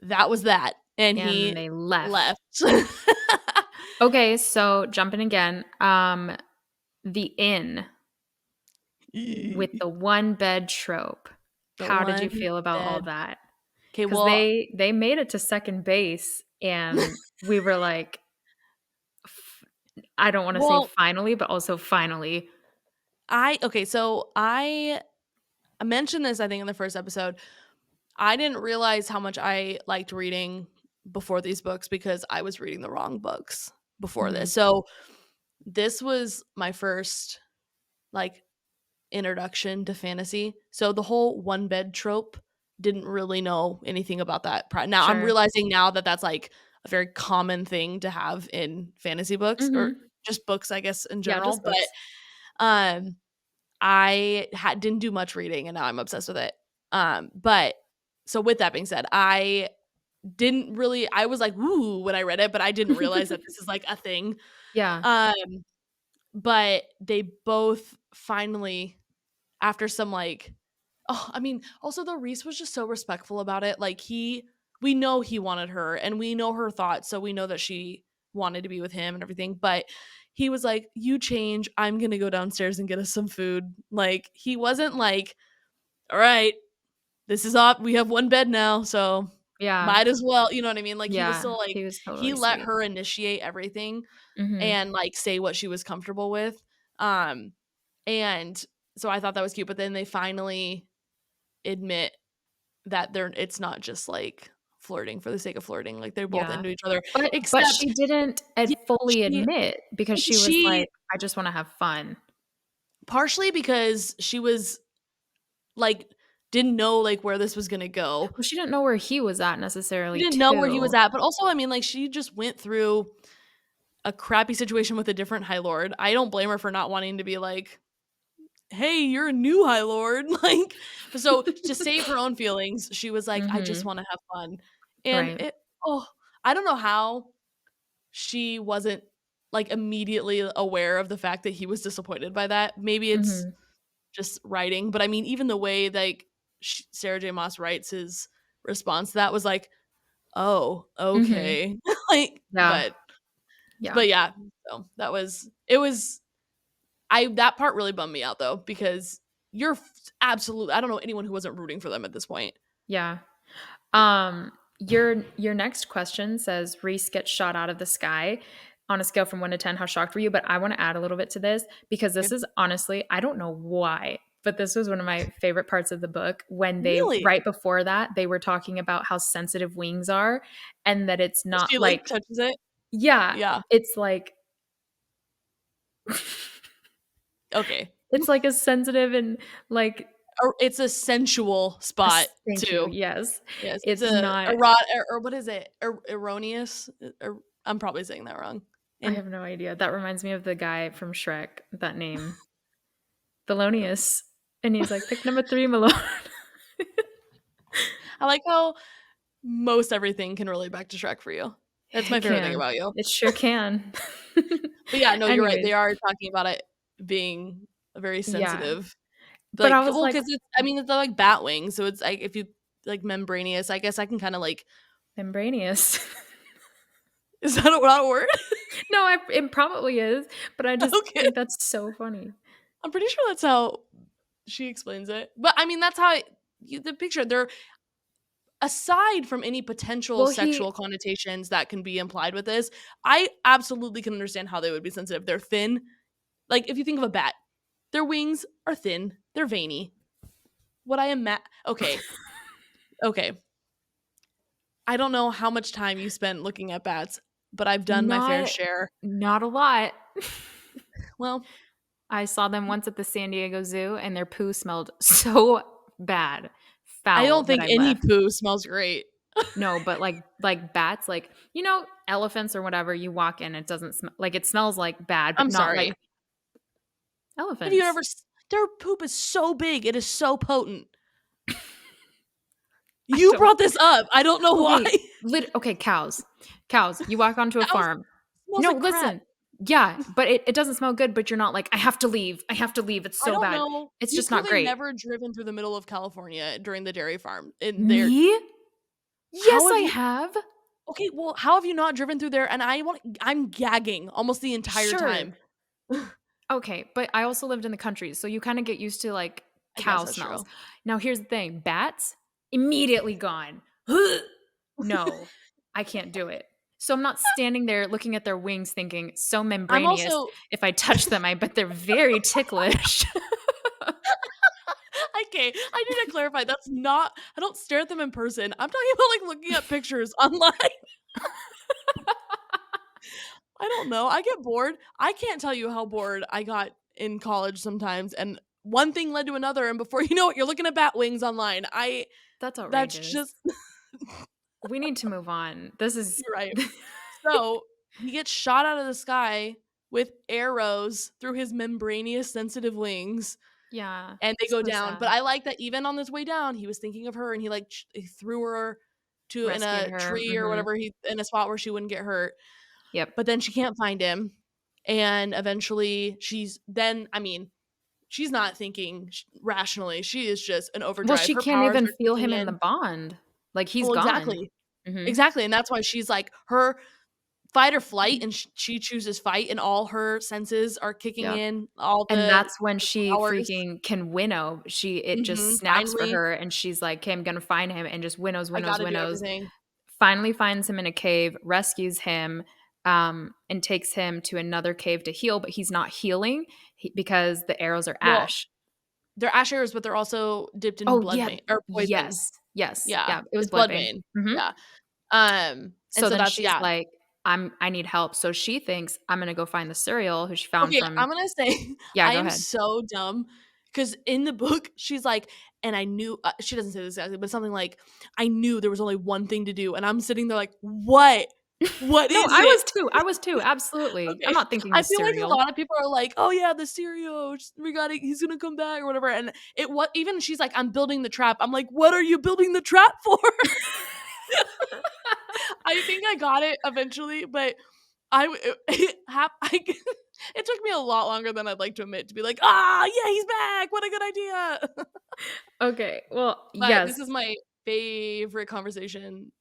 that was that. And And he they left. left. Okay, so jumping again. The inn with The the one bed trope. How did you one feel about all bed. that? Okay, Because well, they made it to second base, and we were like, f- I don't want to say well, finally, but also finally. so I mentioned this I think in the first episode. I didn't realize how much I liked reading before these books because I was reading the wrong books before Hmm. this. So this was my first like introduction to fantasy. So the whole one bed trope, didn't really know anything about that. Now I'm Sure. realizing now that that's like a very common thing to have in fantasy books or Hmm. just books, I guess, in Yeah, general. just But books. um, didn't do much reading, and now I'm obsessed with it. But so with that being said, I was like, "Ooh," when I read it, but I didn't realize that this is like a thing. Yeah. Um, but they both finally, after some like, oh, I mean, also though Rhys was just so respectful about it. Like we know he wanted her, and we know her thoughts, so we know that she wanted to be with him and everything. But he was like, "You change. I'm gonna go downstairs and get us some food." Like he wasn't like, "All right, this is up. We have one bed now, so Yeah. might as well." You know what I mean? Like he was Yeah. still like He was he totally let sweet. her initiate everything Hmm. and like say what she was comfortable with. Um, and so I thought that was cute. But then they finally admit that it's not just like flirting for the sake of flirting. Like they're both Yeah. into each other, But except she didn't yeah, fully she admit because she was she like, I just want to have fun. partially because she was like didn't know like where this was gonna go. Well, she didn't know where he was at She necessarily, didn't know where he was too. at, but also I mean like she just went through a crappy situation with a different High Lord. I don't blame her for not wanting to be like, hey, you're a new High Lord. Like, so to save her own feelings, she was like, I just Mhm. want to have fun. And Right. oh, I don't know how she wasn't like immediately aware of the fact that he was disappointed by that. Maybe it's Mhm. just writing, but I mean, even the way like Sarah J. Maas writes his response to that was like, oh, Mhm. okay. Like, Yeah. Yeah. but yeah, so it was that part really bummed me out though because you're absolutely I don't know anyone who wasn't rooting for them at this point. Yeah. Um, your next question says Reese gets shot out of the sky. On a scale from 1 to 10, how shocked were you? But I want to add a little bit to this because this Okay. is honestly, I don't know why, but this was one of my favorite parts of the book when they Really? right before that, they were talking about how sensitive wings are and that it's not She like like touches it? yeah, Yeah. it's like Okay. it's like a sensitive and like Or it's a sensual spot thank you. too. Yes. Yes, it's It's a not erot or what is it? Erroneous? I'm probably saying that wrong. I And have no idea. That reminds me of the guy from Shrek, that name. Thelonious. And he's like, pick number 3, Malone. I like how most everything can relate back to Shrek for you. That's my It favorite thing can. about you. It sure can. But yeah, no, you're right. Anyways, They are talking about it being very yeah. sensitive. But I Like, was well, like, because it's, I mean, it's like bat wings, so it's like if you like membraneous, I guess I can kind of like. membraneous. Is that not a word? No, it probably is, but I just Okay, think that's so funny. I'm pretty sure that's how she explains it. But I mean, that's how the picture. They're aside from any potential Well, sexual connotations that can be implied with this, I absolutely can understand how they would be sensitive. They're thin. Like if you think of a bat, their wings are thin. They're veiny. What I am okay. Okay. I don't know how much time you spent looking at bats, but I've done my fair not share. not a lot. Well, I saw them once at the San Diego Zoo, and their poo smelled so bad, I foul, don't that think I any left. poo smells great. No, but like bats, like, elephants or whatever, you walk in, it doesn't smell like, it smells like bad, but I'm not like sorry. Have you elephants. ever their poop is so big, it is so potent. I You don't brought this up. I don't know why. Okay, okay, cows. Cows, you walk onto a Cows farm. smells No, like crap. listen. Yeah, but it doesn't smell good, but you're not like, "I have to leave. I have to leave. It's I so don't bad." know. It's You've just not clearly great. never driven through the middle of California during the dairy farm. In there, Me? how Yes, have I you? have. Okay, well, how have you not driven through there? And I'm gagging almost the entire Sure. time. Okay, but I also lived in the country, so you kinda get used to, like, I guess cow that's smells. true. Now here's the thing, bats, immediately gone. No, I can't do it. So I'm not standing there looking at their wings thinking, "So I'm membranous. also If I touch them, I bet they're very ticklish." okay. I need to clarify. That's not. I don't stare at them in person. I'm talking about like looking at pictures online. I don't know. I get bored. I can't tell you how bored I got in college sometimes, and one thing led to another, and before you know it, you're looking at bat wings online. That's That's outrageous. just We need to move on. This is you're right. So he gets shot out of the sky with arrows through his membraneous sensitive wings, Yeah, and they go so down. But sad. I like that even on this way down, he was thinking of her, and he like he threw her to in Rescued a her, tree or mhm. whatever, he in a spot where she wouldn't get hurt. Yep. But then she can't find him, and eventually I mean, she's not thinking rationally. She is just an Well, overdrive. she Her can't powers even are feel kicking him in the in. bond. Like, he's Well, gone. exactly. Mhm. Exactly, and that's why she's like her fight or flight, and she chooses fight, and all her senses are kicking Yep. in, all And the that's when she powers. freaking can winnow. It just snaps for Finally, her, and she's like, "Okay, I'm gonna find him," and just winnows, I winnows, gotta do winnows. everything. Finally finds him in a cave, rescues him, and takes him to another cave to heal, but he's not healing because the arrows are Well, ash. they're ash arrows, but they're also dipped in Oh, blood yeah. vein or poison. Yes. Yes. Yeah, Yeah, it was it's blood blood vein. vein. Mhm. Yeah, and So so then that's she's yeah. like, I need help." So she thinks, "I'm gonna go find the cereal," who she found Okay, from. I'm gonna say Yeah, I go am ahead. so dumb because in the book she's like, and I knew she doesn't say this exactly, but something like, I knew there was only one thing to do, and I'm sitting there like, what? What No, is it? I was too, absolutely. I'm Okay, not thinking I the feel like a cereal. lot of people are like, oh yeah, the cereal, he's gonna come back or whatever, and what even she's like, I'm building the trap. I'm like, what are you building the trap for? I think I got it eventually, but it took me a lot longer than I'd like to admit to be like, ah, yeah, he's back. What a good idea. Okay, well, But yes, this is my favorite conversation,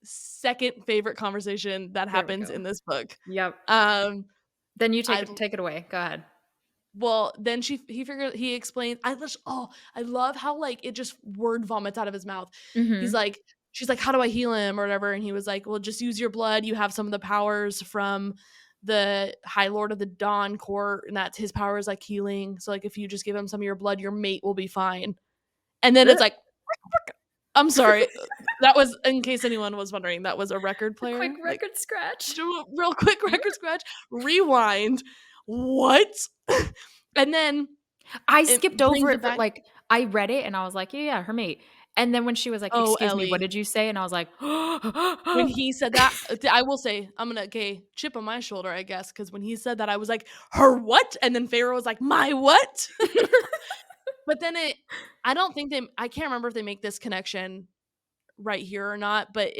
second favorite conversation that there we happens in go. this book. Yep. Um, Then you I take it away. Go ahead. well, then he explains. I love how like it just word vomits out of his mouth. He's Mhm. like, she's like, how do I heal him or whatever? And he was like, well, just use your blood. You have some of the powers from the High Lord of the Dawn Court, and that's his power is like healing. So like if you just give him some of your blood, your mate will be fine. And then it's Ugh. like, I'm sorry, that was in case anyone was wondering, that was a record A quick player. Like record scratch. do a real quick record scratch, rewind. What? And then I it skipped over brings it it for back. like, I read it and I was like, "Yeah, yeah, her mate." And then when she was like, Oh, "Excuse me, what Ellie. did you say?" And I was like, When he said that, I will say, I'm gonna okay, chip on my shoulder, I guess, because when he said that, I was like, her what? And then Feyre was like, my what? But then I don't think I can't remember if they make this connection right here or not, but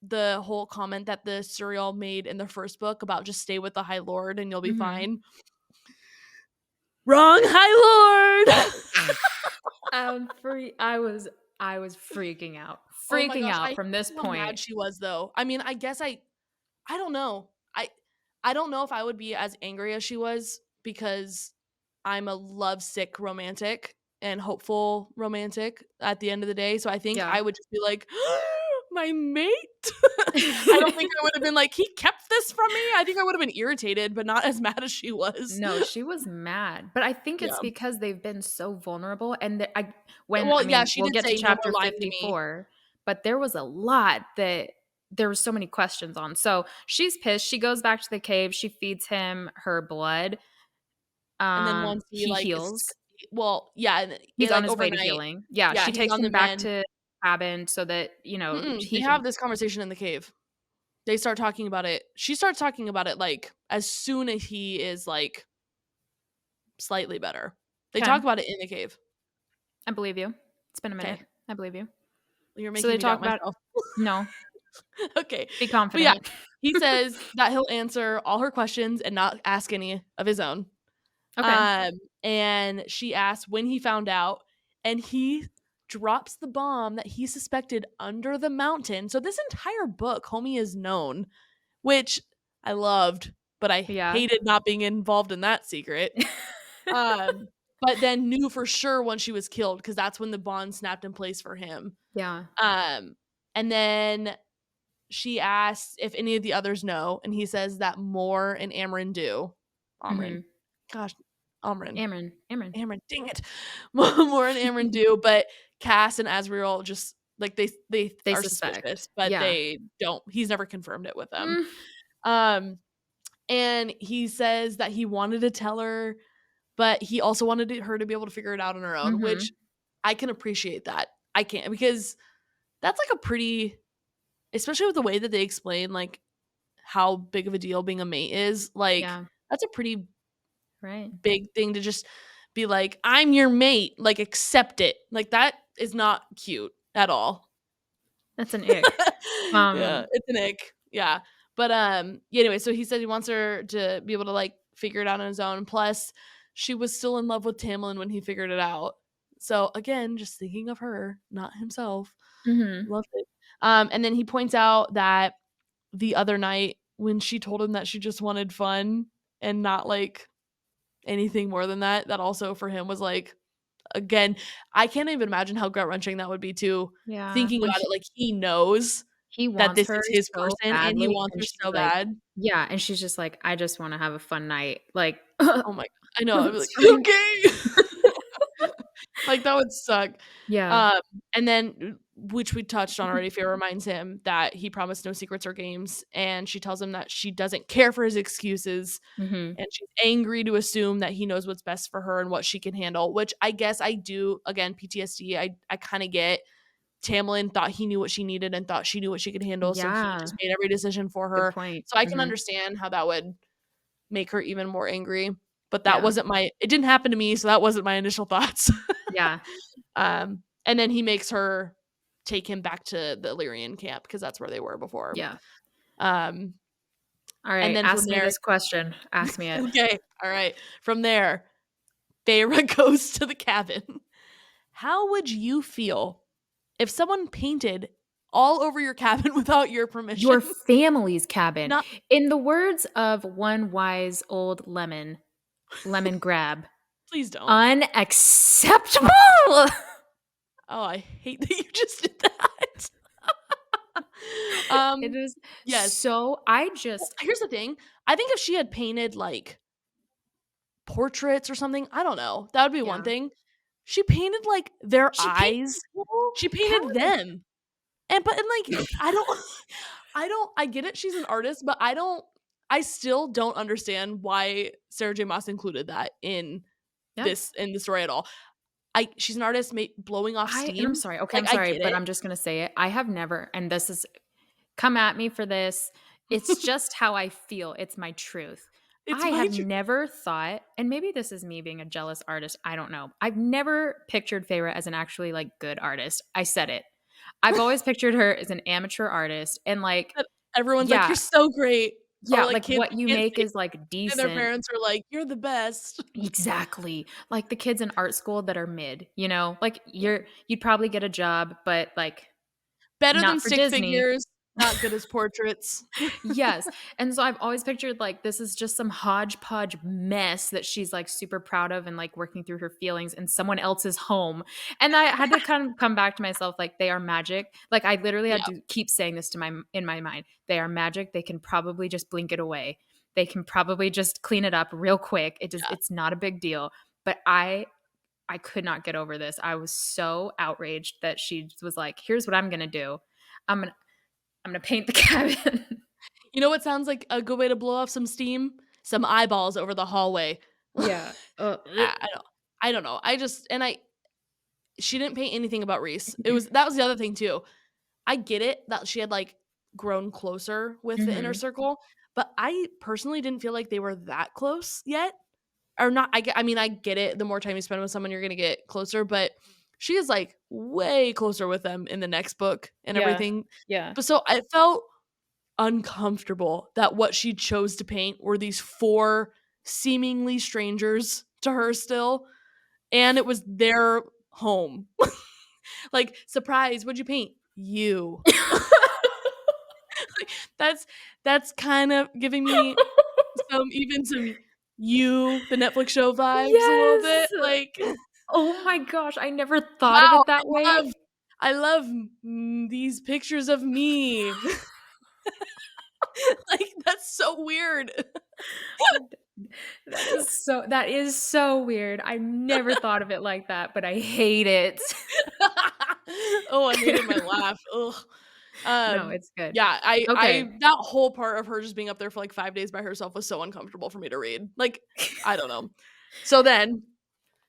the whole comment that the serial made in the first book about just stay with the High Lord and you'll be fine. Wrong High Lord. I was freaking out. Oh my Freaking gosh, I out hate from this how mad point. she was though. I mean, I guess I don't know. I don't know if I would be as angry as she was because I'm a lovesick romantic and hopeful romantic at the end of the day. So I think Yeah. I would just be like, my mate. I don't think I would have been like, he kept this from me. I think I would have been irritated, but not as mad as she was. No, she was mad, but I think it's Yeah. because they've been so vulnerable, and Well, I yeah, mean, she we'll did get to say no more chapter lying to me. 54, but there was a lot that there was so many questions on. So she's pissed. She goes back to the cave. She feeds him her blood. And then once he He like heals. well, yeah, He's on like his way to overnight, healing. Yeah, yeah, she he's takes on the him back mend. to cabin so that, They he have can. this conversation in the cave. They start talking about it. She starts talking about it like as soon as he is like slightly better. They Okay, talk about it in the cave. I believe you. It's been a minute. Okay. I believe you. You're So making they me talk doubt about myself. no, Okay. be But yeah, confident. he says that he'll answer all her questions and not ask any of his own. Okay. And she asks when he found out, and he drops the bomb that he suspected under the mountain. So this entire book, homie is known, which I loved, but I Yeah. hated not being involved in that secret. Um, but then knew for sure when she was killed because that's when the bond snapped in place for him. Yeah. And then she asks if any of the others know, and he says that Moore and Amryn do. Amryn. Mhm. Gosh, Amryn. Amryn. Dang it. Moore and Amryn do, but Cass and Asriel just like they They are suspect. suspicious, but Yeah. they don't. He's never confirmed it with them. Mm. Um, and he says that he wanted to tell her, but he also wanted her to be able to figure it out on her own, which Mhm. I can appreciate that. I can't because that's like a pretty, especially with the way that they explain like how big of a deal being a mate is. Like Yeah. that's a pretty Right. big thing to just be like, I'm your mate, like accept it. Like that is not cute at all. That's an ick. Yeah, it's an ick. Yeah. But anyway, so he said he wants her to be able to like figure it out on his own. Plus, she was still in love with Tamlin when he figured it out. So again, just thinking of her, not himself. Mhm. Loved it. And then he points out that the other night when she told him that she just wanted fun and not like anything more than that, that also for him was like, again, I can't even imagine how gut wrenching that would be too. Yeah. Thinking When about it, like he knows he that wants this her is his so person and he badly, wants and her she's so like, bad. yeah, and she's just like, I just want to have a fun night. Like, Oh my, I know. I'd be like, it's fine. okay. Like that would suck. Yeah. Um, and then which we touched on already, Fear reminds him that he promised no secrets or games, and she tells him that she doesn't care for his excuses, Mhm. and she's angry to assume that he knows what's best for her and what she can handle, which I guess I do. Again, PTSD, I kind of get. Tamlin thought he knew what she needed and thought she knew what she could handle, so he Yeah. just made every decision for Good her. point. So I can Mhm. understand how that would make her even more angry, but that Yeah. wasn't my it didn't happen to me, so that wasn't my initial thoughts. Yeah. And then he makes her take him back to the Illyrian camp because that's where they were before. Yeah. Um, All and right. then from Ask me there, this question. Ask me it. okay, all right. From there, Feyre goes to the cabin. How would you feel if someone painted all over your cabin without your permission? Your family's cabin. Not In the words of one wise old lemon grab, please don't. unacceptable. Oh, I hate that you just did that. It um, is yes. so Well, here's the thing. I think if she had painted like portraits or something, I don't know. That would be one yeah. thing. She painted like their She painted eyes. the whole She painted cabin. them. And like I don't I get it she's an artist, but I still don't understand why Sarah J. Maas included that Yeah. in the story at all. She's an artist blowing off I'm steam. sorry. Okay, I'm Like I sorry, get but it. I'm just gonna say it. I have never, and this is come at me for this. It's just how I feel. It's my truth. It's I my have never thought, and maybe this is me being a jealous artist. I don't know. I've never pictured Feyre as an actually like good artist. I said it. I've always pictured her as an amateur artist and like, But everyone's like, yeah, "You're so great." Or yeah, like like kids what you can't make say is like and their decent. parents are like, "You're the best." Exactly. Like the kids in art school that are mid, you know? Like Yeah. you'd probably get a job, but like Better than not for stick Disney. figures, not good as portraits. Yes. And so I've always pictured like this is just some hodgepodge mess that she's like super proud of and like working through her feelings in someone else's home. And I had to kind of come back to myself like they are magic. Like I literally had Yeah, to keep saying this to my in my mind. They are magic. They can probably just blink it away. They can probably just clean it up real quick. yeah. It's not a big deal. But I could not get over this. I was so outraged that she was like, "Here's what I'm going to do. I'm going to I'm going to paint the cabin." You know what sounds like a good way to blow off some steam? Some eyeballs over the hallway. Yeah. I don't know. I just and I she didn't paint anything about Reese. That was the other thing too. I get it that she had like grown closer with the inner Mhm. circle, but I personally didn't feel like they were that close yet. Or not I mean, I get it. The more time you spend with someone, you're gonna get closer, but she is like way closer with them in the next book and Yeah. everything. Yeah. But so I felt uncomfortable that what she chose to paint were these four seemingly strangers to her still, and it was their home. Like, surprise, what'd you paint? You. That's that's kind of giving me some You, the Netflix show vibes a little bit. Yes! Like, Oh my gosh, I never thought of wow, it that way. I love these pictures of me. Like, that's so weird. That is so weird. I never thought of it like that, but I hate it. Oh, I hated my laugh. Ugh. No, it's good. Yeah, I Okay. that whole part of her just being up there for like 5 days by herself was so uncomfortable for me to read. Like, I don't know. So then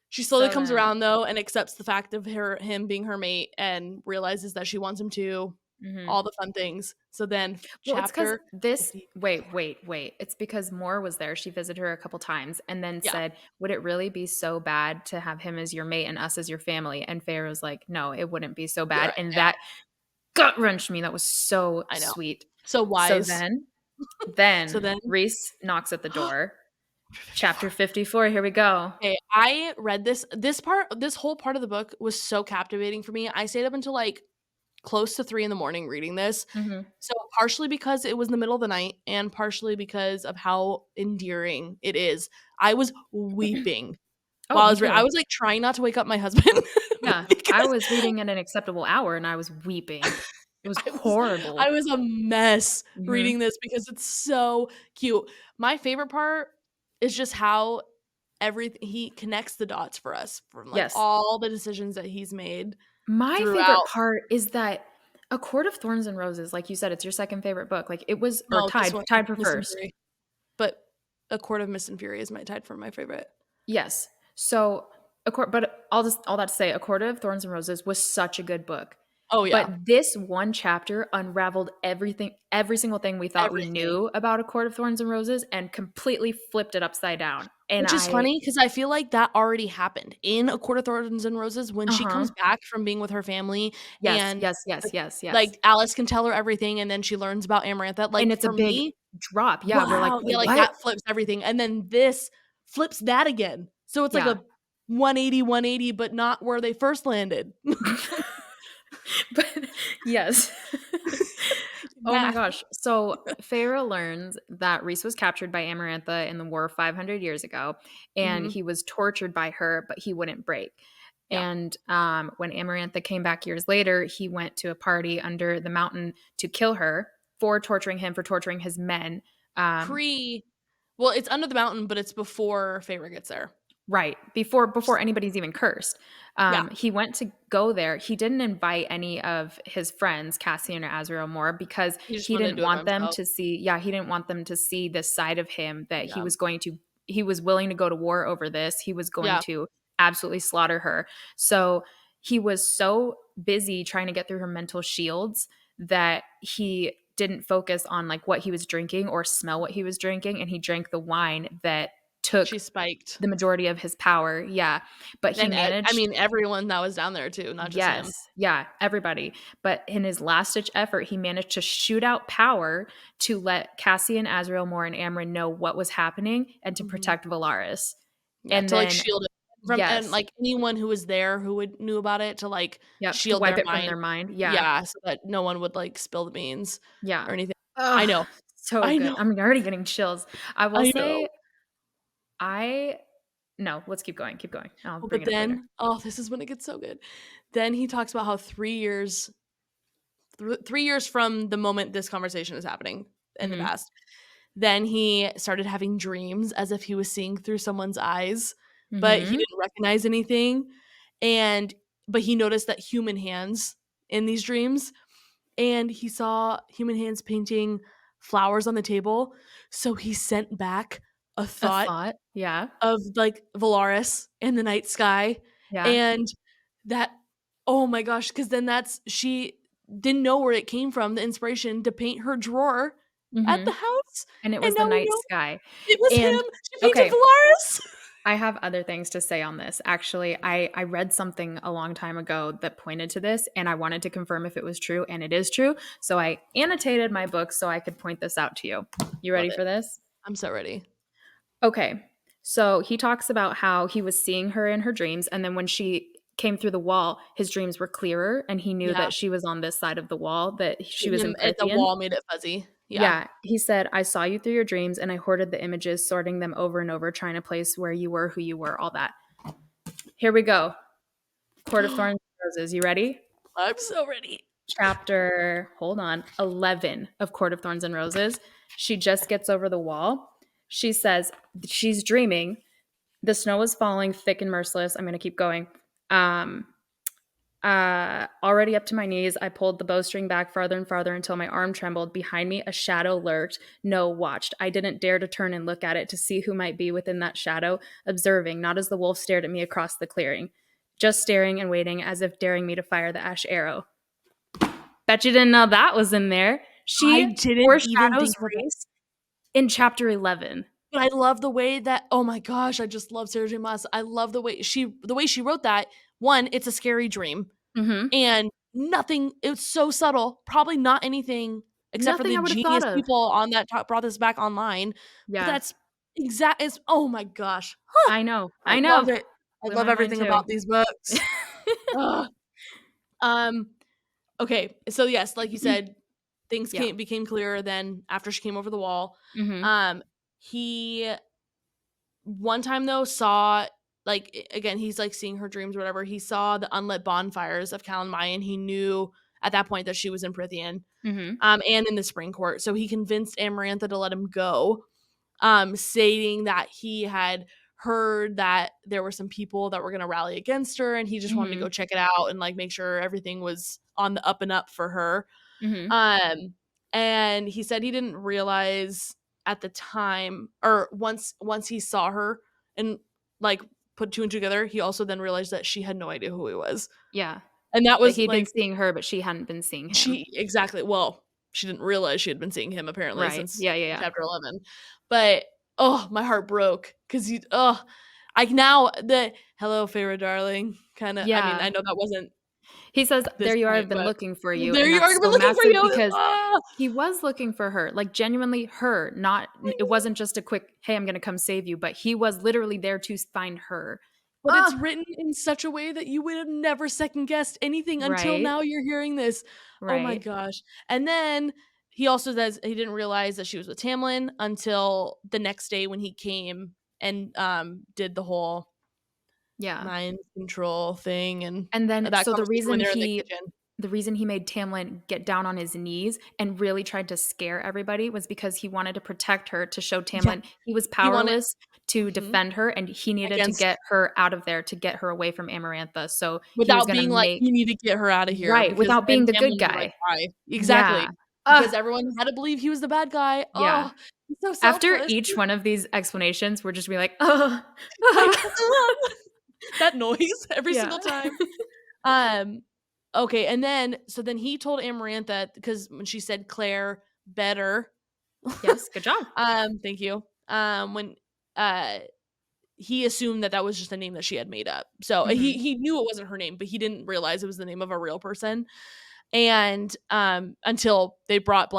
she slowly So comes then around though and accepts the fact of him being her mate and realizes that she wants him to. mhm. All the fun things. So then Well, it's because chapter this 50. wait. It's because Moore was there. She visited her a couple times and then Yeah. said, "Would it really be so bad to have him as your mate and us as your family?" And Feyre was like, "No, it wouldn't be so You're bad." right. And Yeah, that gut-wrenched me. That was so I know. sweet. So So wise. So then then Rhys knocks at the door. Chapter 54, here we go. okay, I read this whole part of the book was so captivating for me. I stayed up until like close to 3 in the morning reading this. Mhm. So partially because it was in the middle of the night and partially because of how endearing it is. I was weeping Oh, while me I too. was like trying not to wake up my husband Yeah, I because was reading at an acceptable hour and I was weeping. It was I was I horrible. was a mess Mhm. reading this because it's so cute. My favorite part is just how everything he connects the dots for us from like Yes. all the decisions that he's made My favorite throughout. part is that A Court of Thorns and Roses, like you said, it's your second favorite book. Like it was or No, this one, tied for Mist and first. Fury, but A Court of Mist and Fury is my tied for my favorite. Yes. So A Court but all that to say, A Court of Thorns and Roses was such a good book. Oh, But yeah. this one chapter unraveled everything every single thing we thought we Everything. knew about A Court of Thorns and Roses and completely flipped it upside down. And Which is I funny because I feel like that already happened in A Court of Thorns and Roses when she Uh-huh. comes back from being with her family Yes, and, yes, yes, like yes, yes. like, Alice can tell her everything, and then she learns about Amarantha. And Like, it's a for big me, drop. Yeah, we're like, wow, yeah, "Wait, like, what?" that flips everything, and then this flips that again. So it's like Yeah. a 180, but not where they first landed. But yes. Oh my Math. gosh. So Feyre learns that Rhys was captured by Amarantha in the war 500 years ago, and Mhm. he was tortured by her, but he wouldn't break. Yeah. And when Amarantha came back years later, he went to a party under the mountain to kill her for torturing him, for torturing his men. Um, Pre Well, it's under the mountain, but it's before Feyre gets there. Right. Before anybody's even cursed. Yeah. He went to go there. He didn't invite any of his friends, Cassian or Azriel Moore, because He just he wanted to didn't do it by want them himself. to see, yeah, he didn't want them to see this side of him that Yeah. he was willing to go to war over this. He was going Yeah. to absolutely slaughter her. So he was so busy trying to get through her mental shields that he didn't focus on like what he was drinking or smell what he was drinking, and he drank the wine that took She spiked. the majority of his power. Yeah. But he And I managed. mean, everyone that was down there too, not just him. Yes. Yeah. Everybody. But in his last ditch effort, he managed to shoot out power to let Cassian, Azrael, Moore, and Amryn know what was happening and to Mhm. protect Valaris. Yeah, And to, like, then, shield it from and, yes. like, anyone who was there who knew about it to, like, Yep. To shield wipe their it from mind. their mind. Yeah. Yeah, so that no one would, like, spill the beans Yeah. or anything. I Ugh. know. So I good. know. I'm already getting chills. I will I know. say, I, no, let's keep going. Keep going. I'll Oh, bring but it up later. then this is when it gets so good. Then he talks about how 3 years 3 years from the moment this conversation is happening in the Hmm. past, then he started having dreams as if he was seeing through someone's eyes, but he Hmm. didn't recognize anything, and but he noticed that human hands in these dreams, and he saw human hands painting flowers on the table, so he sent back a A thought thought. Yeah. of, like, Valaris and the night sky, Yeah. and that oh my gosh, because then that's she didn't know where it came from, the inspiration to paint her drawer at Hmm. the house, And it and was the now we night know sky. it was And him. She painted okay, Valaris. I have other things to say on this. Actually, I read something a long time ago that pointed to this, and I wanted to confirm if it was true, and it is true. So I annotated my book so I could point this out to you. You Love ready it. for this? I'm so ready. Okay. So he talks about how he was seeing her in her dreams, and then when she came through the wall, his dreams were clearer, and he knew Yeah, that she was on this side of the wall, that she was in and the Prythian. wall made it fuzzy. Yeah. Yeah, he said, I saw you through your dreams and I hoarded the images, sorting them over and over, trying to place where you were, who you were, all that. Here we go. Court of Thorns and Roses. You ready? I'm so ready. Chapter, hold on, 11 of Court of Thorns and Roses. She just gets over the wall. She says she's dreaming. The snow was falling thick and merciless. I'm going to keep going. Um, Already up to my knees, I pulled the bowstring back farther and farther until my arm trembled. Behind me, a shadow lurked. No, watched. I didn't dare to turn and look at it to see who might be within that shadow, observing, not as the wolf stared at me across the clearing, just staring and waiting as if daring me to fire the ash arrow. Bet you didn't know that was in there. I She didn't even foreshadows think about that. race in chapter 11. But I love the way that oh my gosh, I just love Sarah J. Maas. I love the way she wrote that. One, it's a scary dream. Mm-hmm. And nothing it was so subtle, probably not anything except for Nothing the I would have thought genius of. people on that brought this back online, but Yeah, that's exact it's oh my gosh. I know. I I love know. it. I Blew love my mind everything too. about these books. Ugh. Um, okay, so yes, like you said, things Yeah. became clearer then after she came over the wall. Mm-hmm. He one time though saw like again he's like seeing her dreams or whatever. He saw the unlit bonfires of Calanmai and he knew at that point that she was in Prythian. Mm-hmm. And in the spring court. So he convinced Amarantha to let him go, stating that he had heard that there were some people that were going to rally against her and he just wanted to Mm-hmm. go check it out and like make sure everything was on the up and up for her. Mm-hmm. Um, and he said he didn't realize at the time or once he saw her and like put two and two together, he also then realized that she had no idea who he was. Yeah. And that That was he'd been like seeing her, but she hadn't been seeing him. she exactly. Well, she didn't realize she had been seeing him apparently Right. since Yeah, yeah, yeah. chapter 11. But oh, my heart broke because you. Oh, I now the hello, Feyre, darling. Kind of. I mean, I Yeah. know that wasn't He says, this there you are, I've point, been but looking for you. there And you are. that's I've been so looking for massive you. because Ah, he was looking for her, like genuinely her, not, I it know. wasn't just a quick, hey, I'm going to come save you, but he was literally there to find her. But it's Ah, written in such a way that you would have never second guessed anything until right. now you're hearing this. Oh my Right. gosh. And then he also says he didn't realize that she was with Tamlin until the next day when he came and did the whole Yeah. mind control thing and And then, that so conversation when they're in the kitchen. the reason he made Tamlin get down on his knees and really tried to scare everybody was because he wanted to protect her, to show Yeah. Tamlin he was He wanted powerless to mhm, defend her, and he needed to against get her out of there, to get her away from Amarantha. So he was without going to being like, make, "You need to get her out of here," right, because without then being the good Tamlin would like guy. cry. Yeah. Exactly. Because Ugh, everyone had to believe he was the bad guy. yeah. Oh, he's so After selfless. each one of these explanations, we're just be like, oh, I know. That noise every yeah. single time. Um, okay, and then so then he told Amarantha because when she said Claire better, Yes, good job. thank you. When he assumed that was just a name that she had made up. So he knew it wasn't her name, but he didn't realize it was the name of a real person. And until they brought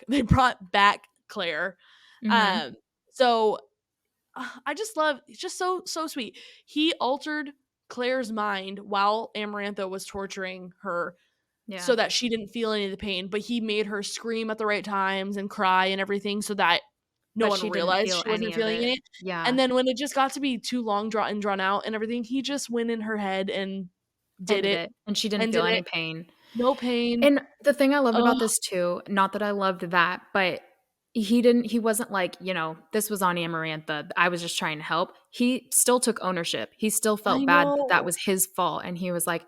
they brought back Claire. Mm-hmm. So I just love, it's just so sweet. He altered Claire's mind while Amarantha was torturing her Yeah. so that she didn't feel any of the pain, but he made her scream at the right times and cry and everything so that no But one she didn't realized feel she any wasn't of feeling it. it. And Yeah. then when it just got to be too long, drawn out and everything, he just went in her head and did Ended it it. And she didn't and feel did any it. pain. No pain. And the thing I loved Oh, about this too, not that I loved that, but he wasn't like, this was on Amarantha. I was just trying to help. He still took ownership. He still I felt bad that that know. was his fault. And he was like,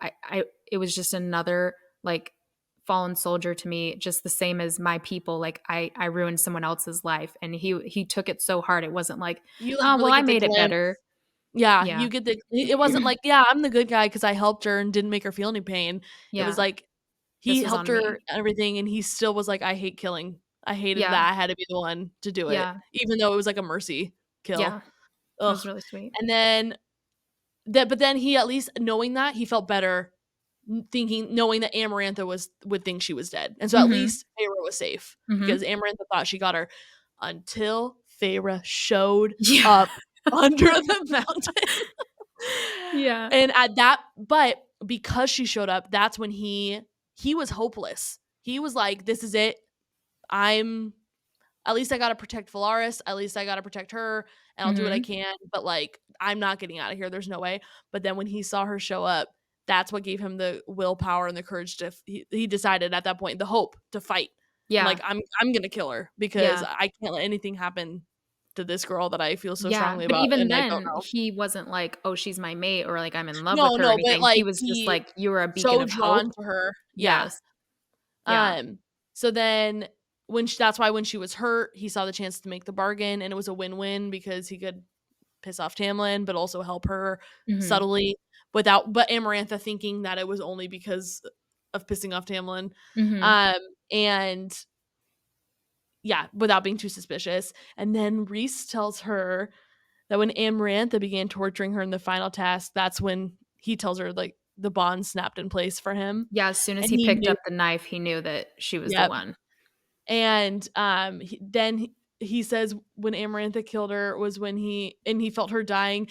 it was just another like fallen soldier to me, just the same as my people. Like I ruined someone else's life. And he took it so hard. It wasn't like, You like oh, well, really I get the made it glimpse. better. Yeah, Yeah. you get the, it wasn't like, yeah, I'm the good guy because I helped her and didn't make her feel any pain. It was Yeah. like he This was helped on her me. and everything, and he still was like, I hate killing. I hated Yeah. that I had to be the one to do it, Yeah. even though it was like a mercy kill. Yeah. It Ugh. was really sweet. And then but then he, at least knowing that, he felt better knowing that Amarantha would think she was dead. And so at Mm-hmm. least Feyre was safe because Mm-hmm. Amarantha thought she got her until Feyre showed Yeah. up under the mountain. Yeah. And but because she showed up, that's when he was hopeless. He was like, this is it. I'm At least I gotta protect Valaris. At least I gotta protect her, and I'll do what I Mhm. can. But like, I'm not getting out of here. There's no way. But then when he saw her show up, that's what gave him the willpower and the courage to. He decided at that point the hope to fight. Yeah. Like, I'm gonna kill her because Yeah. I can't let anything happen to this girl that I feel so Yeah. strongly But about, even and I don't then, know. he wasn't like, "Oh, she's my mate," or like, "I'm in love with No, her," or no, but anything. He like was just he like, "You were a beacon so of hope." drawn to her. Yeah. Yes. Yeah. So then that's why when she was hurt, he saw the chance to make the bargain, and it was a win-win because he could piss off Tamlin, but also help her Mhm. subtly but Amarantha thinking that it was only because of pissing off Tamlin. Mhm. Um, and yeah, without being too suspicious. And then Rhys tells her that when Amarantha began torturing her in the final task, that's when he tells her like the bond snapped in place for him. Yeah, as soon as And he he picked knew. up the knife, he knew that she was the Yep. one. And then he says when Amarantha killed her was when he felt her dying.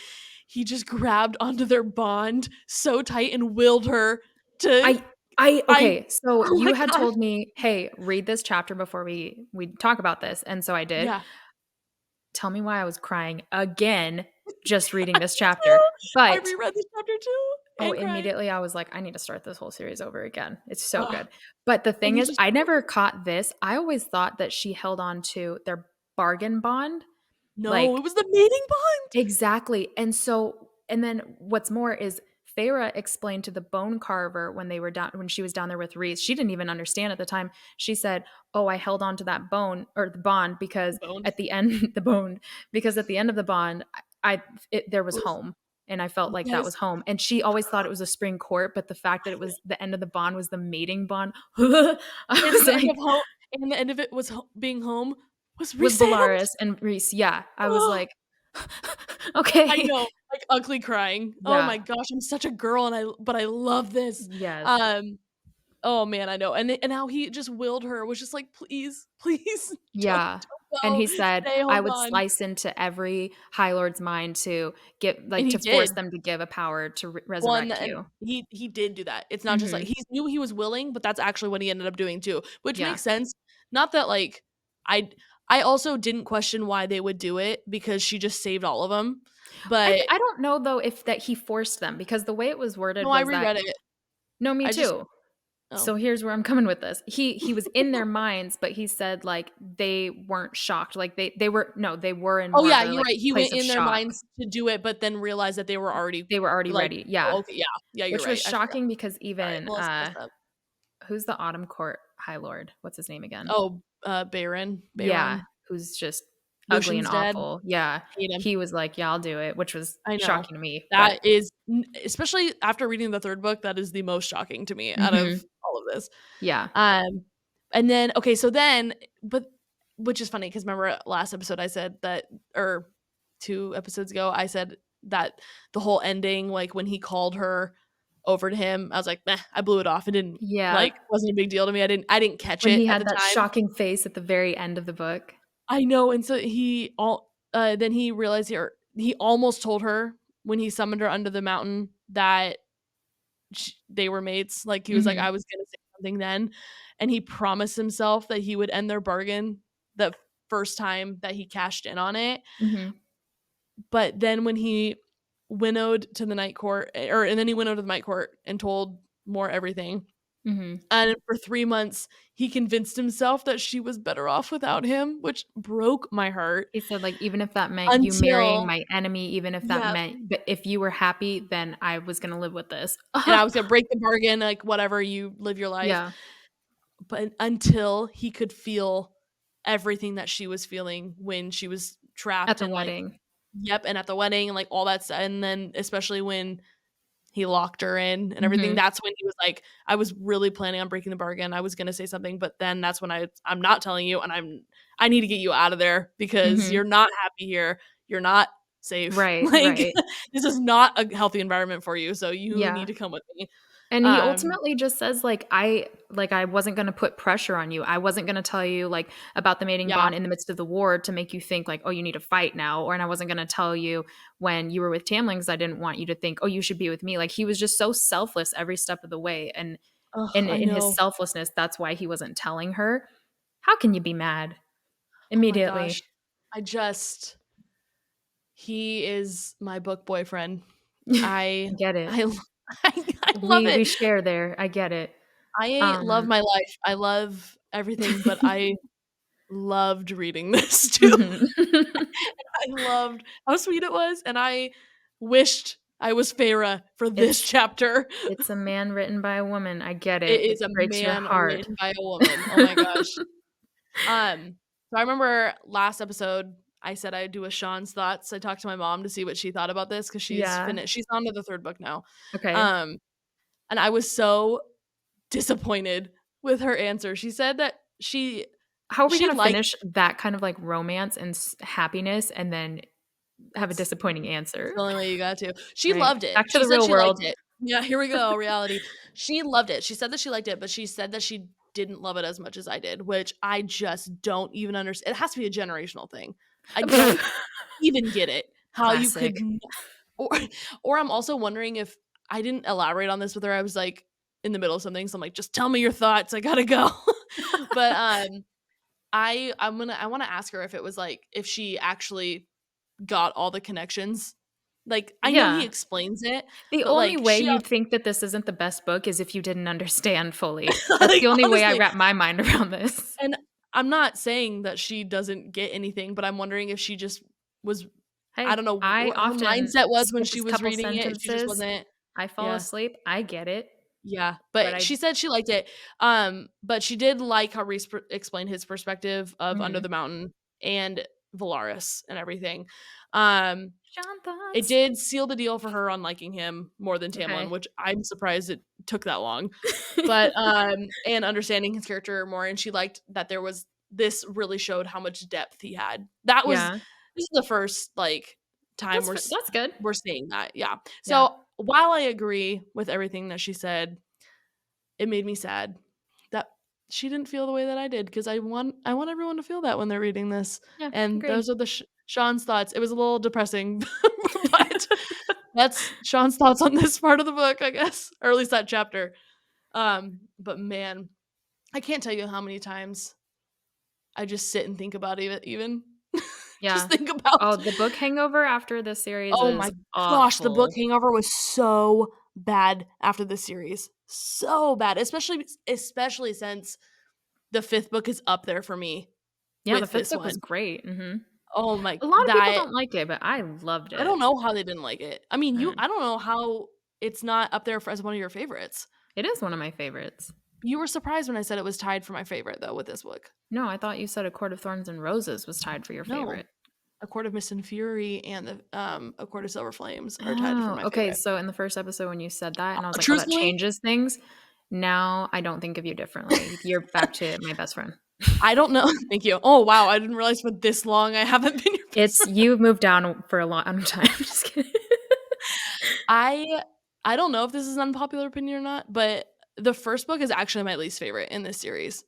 He just grabbed onto their bond so tight and willed her to. I I I okay, so Oh you my had gosh. told me, "Hey, read this chapter before we talk about this," and so I did. Yeah. Tell me why I was crying again just reading this chapter. Too. I But reread this chapter too oh, and cried. immediately I was like, I need to start this whole series over again. It's so Ugh. good. But the And thing he is, just I never caught this. I always thought that she held on to their bargain bond. No, Like, it was the mating bond. exactly. And so, and then what's more is Feyre explained to the bone carver when they were down, when she was down there with Rhys, she didn't even understand at the time. She said, "Oh, I held on to that bone or the bond because Bone at the end, the bone, because at the end of the bond, there was was home." And I felt like that yes. was home. And she always thought it was a spring court, but the fact that it was the end of the bond was the mating bond. I And was the end of like, home and the end of it was being home was was Rhysand. Valaris and Rhys. Yeah. I was like, I okay. know, like, ugly crying. Oh my Yeah. gosh, I'm such a girl and I love this. Yes. Um, oh man, I know. And how he just willed her was just like, "Please, please Yeah. don't And go. he said, Stay, "I hold would on." slice into every High Lord's mind to get And like, he to force did. them to give a power to Well, resurrect and you." he did do that. It's not just like Mhm. he knew he was willing, but that's actually what he ended up doing too, which Yeah. makes sense. Not that like I I also didn't question why they would do it because she just saved all of them. But I don't know though if that he forced them because the way it was no, worded I was that reread it. no, me I just too. oh. So here's where I'm coming with this. He was in their minds, but he said, like, they weren't shocked. Like, they were no, they were in Oh more of yeah, a, you're like, right. He went place of in their shock. minds to do it, but then realized that they were already They were already like, ready. oh, Yeah. okay, yeah. Yeah, you're Which was right. I forgot. shocking because Sorry, even, Melissa messed up. who's the Autumn Court High Lord? What's his name again? Oh, Bayron. Yeah, Bayron. who's just ugly and Lucian's dad. awful. Yeah. Hate him. He was like, "Yeah, I'll do it," which was I know. shocking to me, but That is especially after reading the 3rd book, that is the most shocking to me out of mhm. all of this. Yeah. Um, and then okay, so then but which is funny because remember last episode I said that or 2 episodes ago, I said that the whole ending, like when he called her over to him, I was like, "Meh," I blew it off. It didn't Yeah. like wasn't a big deal to me. I didn't catch When it he at had the that time. shocking face at the very end of the book. I know, and so then he realized he almost told her when he summoned her under the mountain that they were mates. Like he was like, Mhm. I was gonna say something then, and he promised himself that he would end their bargain the first time that he cashed in on it. Mhm. But then when he winnowed to the night court, and then he went over to the night court and told Moore everything. Mhm. And for 3 months, he convinced himself that she was better off without him, which broke my heart. He said, like, even if that meant you marrying Until my enemy, even if that yeah, meant but if you were happy, then I was gonna live with this. and I was gonna break the bargain, like whatever, you live your life. Yeah. But until he could feel everything that she was feeling when she was At trapped the and like, wedding. yep, and at the wedding and like all that stuff, and then especially when he locked her in and everything. Mhm. That's when he was like, I was really planning on breaking the bargain. I was gonna say something, but then that's when I'm not telling you, and I need to get you out of there because Mhm. you're not happy here. You're not safe. Right, Like right. this is not a healthy environment for you. So you need Yeah. to come with me. And he Um, ultimately just says, I wasn't gonna put pressure on you. I wasn't gonna tell you, like, about the mating yeah. bond in the midst of the war to make you think, like, "Oh, you need to fight now," and I wasn't gonna tell you when you were with Tamlin 'cause I didn't want you to think, "Oh, you should be with me." Like, he was just so selfless every step of the way, and Ugh, in I in his know. selflessness, that's why he wasn't telling her. How can you be mad Oh my gosh. immediately? I just he is my book boyfriend. I I get it. I I love We it. share there. I get it. I love Um, my life. I love everything, but I loved reading this too. mhm. I loved how sweet it was, and I wished I was Feyre for this It's chapter. it's a man written by a woman. I get It it. It is a breaks your man heart. written by a woman. Oh my gosh. So I remember last episode, I said I'd do a Sean's thoughts. I talked to my mom to see what she thought about this because she's Yeah. finished. She's on to the 3rd book now. Okay. Um, and I was so disappointed with her answer. She said that How are we she gonna liked finish that kind of, like, romance and happiness and then have a it's disappointing it's answer? the only way you got to. She Right. loved it. Back to She the said real she liked world. it. Yeah, here we go, reality. She loved it. She said that she liked it, but she said that she didn't love it as much as I did, which I just don't even understand. It has to be a generational thing. I don't even get it. How you could Classic. or or I'm also wondering if I didn't elaborate on this with her. I was like in the middle of something, so I'm like, just tell me your thoughts. I gotta go. But I wanna ask her if it was like if she actually got all the connections. Like I know he Yeah. explains it, The but only like way she you'd think that this isn't the best book is if you didn't understand fully. That's like the only way I honestly, wrap my mind around this. and I'm not saying that she doesn't get anything, but I'm wondering if she just was I Hey, don't know I what her often mindset was when skip a she was couple reading it. She just sentences. wasn't I fall yeah. asleep. I get it, Yeah, but but I she said she liked it. But she did like how Reese explained his perspective of Under mhm. the Mountain and Valaris and everything. Um, Sean it thoughts. did seal the deal for her on liking him more than Tamlin, Okay. which I'm surprised it took that long. But and understanding his character more, and she liked that there was this really showed how much depth he had. That was Yeah. this is the first like time That's good. we're seeing that. Yeah. Yeah. So while I agree with everything that she said, it made me sad that she didn't feel the way that I did because I want everyone to feel that when they're reading this. Yeah, And agreed. those are the Sean's thoughts. It was a little depressing, but that's Sean's thoughts on this part of the book, I guess, or at least that chapter. But man, I can't tell you how many times I just sit and think about it even. Just Yeah. think about Oh, the book hangover after this series oh is my gosh, the book awful. Hangover was so bad after this series. So bad, especially since the 5th book is up there for me Yeah, the with 5th this book was one. great, mhm. Oh my A lot of people that don't like it, but I loved I it. don't know how they didn't like it. I mean, Mm. I don't know how it's not up there for as one of your favorites. It is one of my favorites. You were surprised when I said it was tied for my favorite though with this book. No, I thought you said A Court of Thorns and Roses was tied for your No. favorite. A Court of Mist and Fury and A Court of Silver Flames are tied for Oh, my okay, favorite. so in the first episode when you said that and I was like, "Oh, that Truthfully, changes things," now I don't think of you differently. You're back to my best friend. I don't know. Thank you. Oh, wow. I didn't realize for this long I haven't been your best friend. You've moved down for a long time. Just kidding. I don't know if this is an unpopular opinion or not, but the first book is actually my least favorite in this series.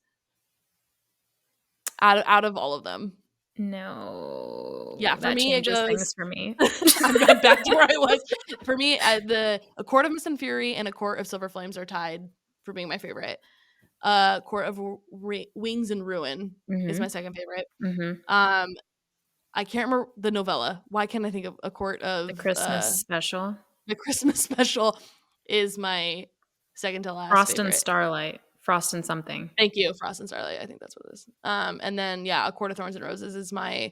Out of all of them. No. Yeah, for That me it changes goes things for me. I'm going back to where I was. For me, A Court of Mist and Fury and A Court of Silver Flames are tied for being my favorite. Court of Wings and Ruin is my second favorite. I can't remember the novella. Why can't I think of A Court of The Christmas special. The Christmas Special is my second to last Frost favorite. and Starlight. Frost and something. Thank you, Frost and Starlight. I think that's what it is. And then A Court of Thorns and Roses is my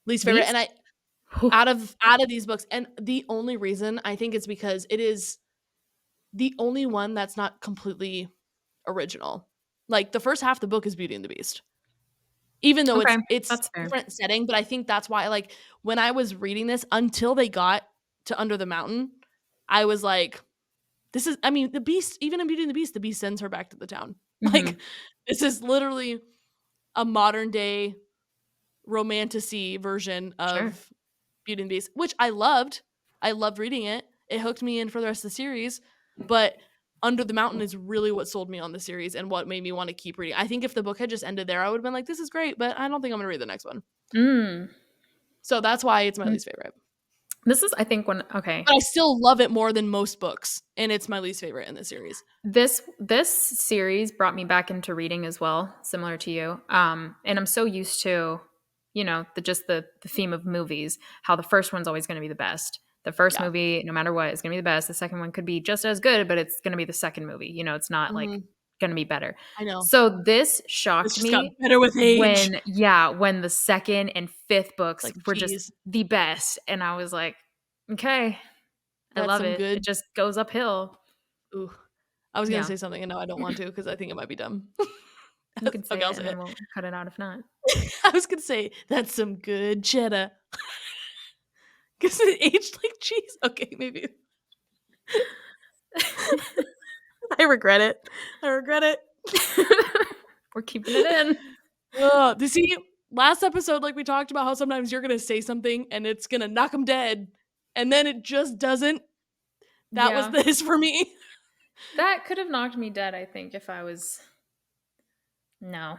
least favorite. And out of these books, and the only reason I think is because it is the only one that's not completely original. Like the first half of the book is Beauty and the Beast. Even though it's a different setting, but I think that's why, like, when I was reading this, until they got to Under the Mountain, I was like, this is, I mean, the Beast, even in Beauty and the Beast, the Beast sends her back to the town. Like, this is literally a modern day romantasy version of Beauty and the Beast, which I loved. I loved reading it. It hooked me in for the rest of the series, but Under the Mountain is really what sold me on the series and what made me want to keep reading. I think if the book had just ended there, I would have been like, this is great, but I don't think I'm going to read the next one. So that's why it's my least favorite. This is, I think, but I still love it more than most books, and it's my least favorite in the series. This series brought me back into reading as well, similar to you. And I'm so used to, the theme of movies, how the first one's always going to be the best. The first movie, no matter what, is going to be the best. The second one could be just as good, but it's going to be the second movie. It's not like going to be better. I know. So this shocked me. Got better with age. When the second and fifth books were just the best. And I was like, okay, I love it. It just goes uphill. Ooh. I was going to say something, and now I don't want to because I think it might be dumb. You can say it, and then we'll cut it out if not. I was going to say, that's some good cheddar. Because it aged like cheese. Okay, maybe. I regret it. We're keeping it in. See, last episode, like we talked about how sometimes you're going to say something and it's going to knock them dead. And then it just doesn't. That was this for me. That could have knocked me dead, I think, if I was... No.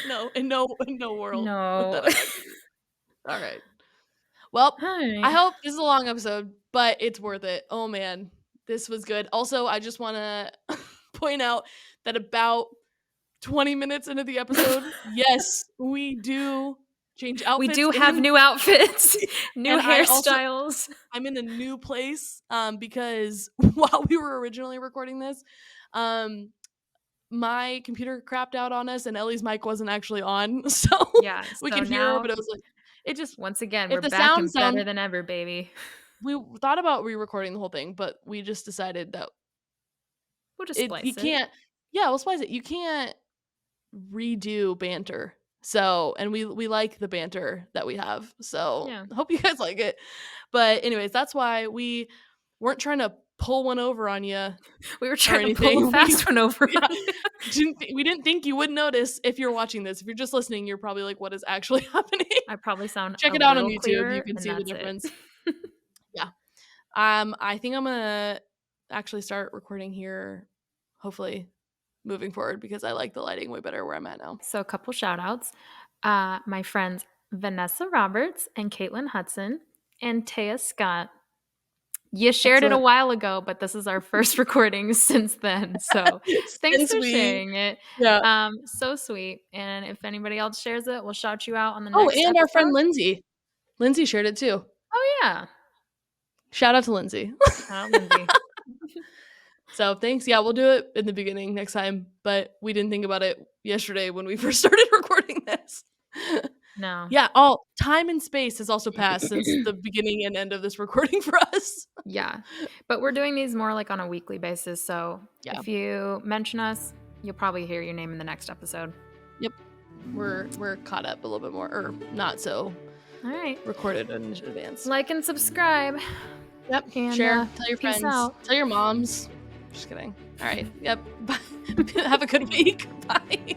No, in no world. No. All right. Well, I hope this is a long episode, but it's worth it. Oh man, this was good. Also, I just want to point out that about 20 minutes into the episode, yes, we do change outfits. We do have new outfits, new hairstyles. I'm in a new place because while we were originally recording this, my computer crapped out on us and Ellie's mic wasn't actually on. So we can hear her, but it was like, it just, once again, we're back and better than ever, baby. We thought about re-recording the whole thing, but we just decided that we'll just splice you can't. Yeah, we'll splice it. You can't redo Banter. So, and we like the banter that we have. So, I hope you guys like it. But anyways, that's why we weren't trying to pull one over on you. We were trying to pull a fast one over. We didn't think you would notice if you're watching this. If you're just listening, you're probably like, what is actually happening? I probably sound Check it out on YouTube. You can see the difference. I think I'm gonna actually start recording here, hopefully moving forward, because I like the lighting way better where I'm at now. So a couple shout outs. My friends Vanessa Roberts and Caitlin Hudson and Taya Scott. You shared it a while ago, but this is our first recording since then. So thanks for sharing it. Yeah. So sweet. And if anybody else shares it, we'll shout you out on the next episode. Our friend Lindsay. Lindsay shared it too. Oh yeah. Shout out to Lindsay. Shout out Lindsay. So thanks. Yeah, we'll do it in the beginning next time, but we didn't think about it yesterday when we first started recording this. No. Yeah, all time and space has also passed since the beginning and end of this recording for us. Yeah. But we're doing these more like on a weekly basis. So if you mention us, you'll probably hear your name in the next episode. Yep. We're caught up a little bit more, or not so. All right. Recorded in advance. Like and subscribe. Yep. And share. Tell your friends. Out. Tell your moms. Just kidding. All right. Yep. Bye. Have a good week. Bye.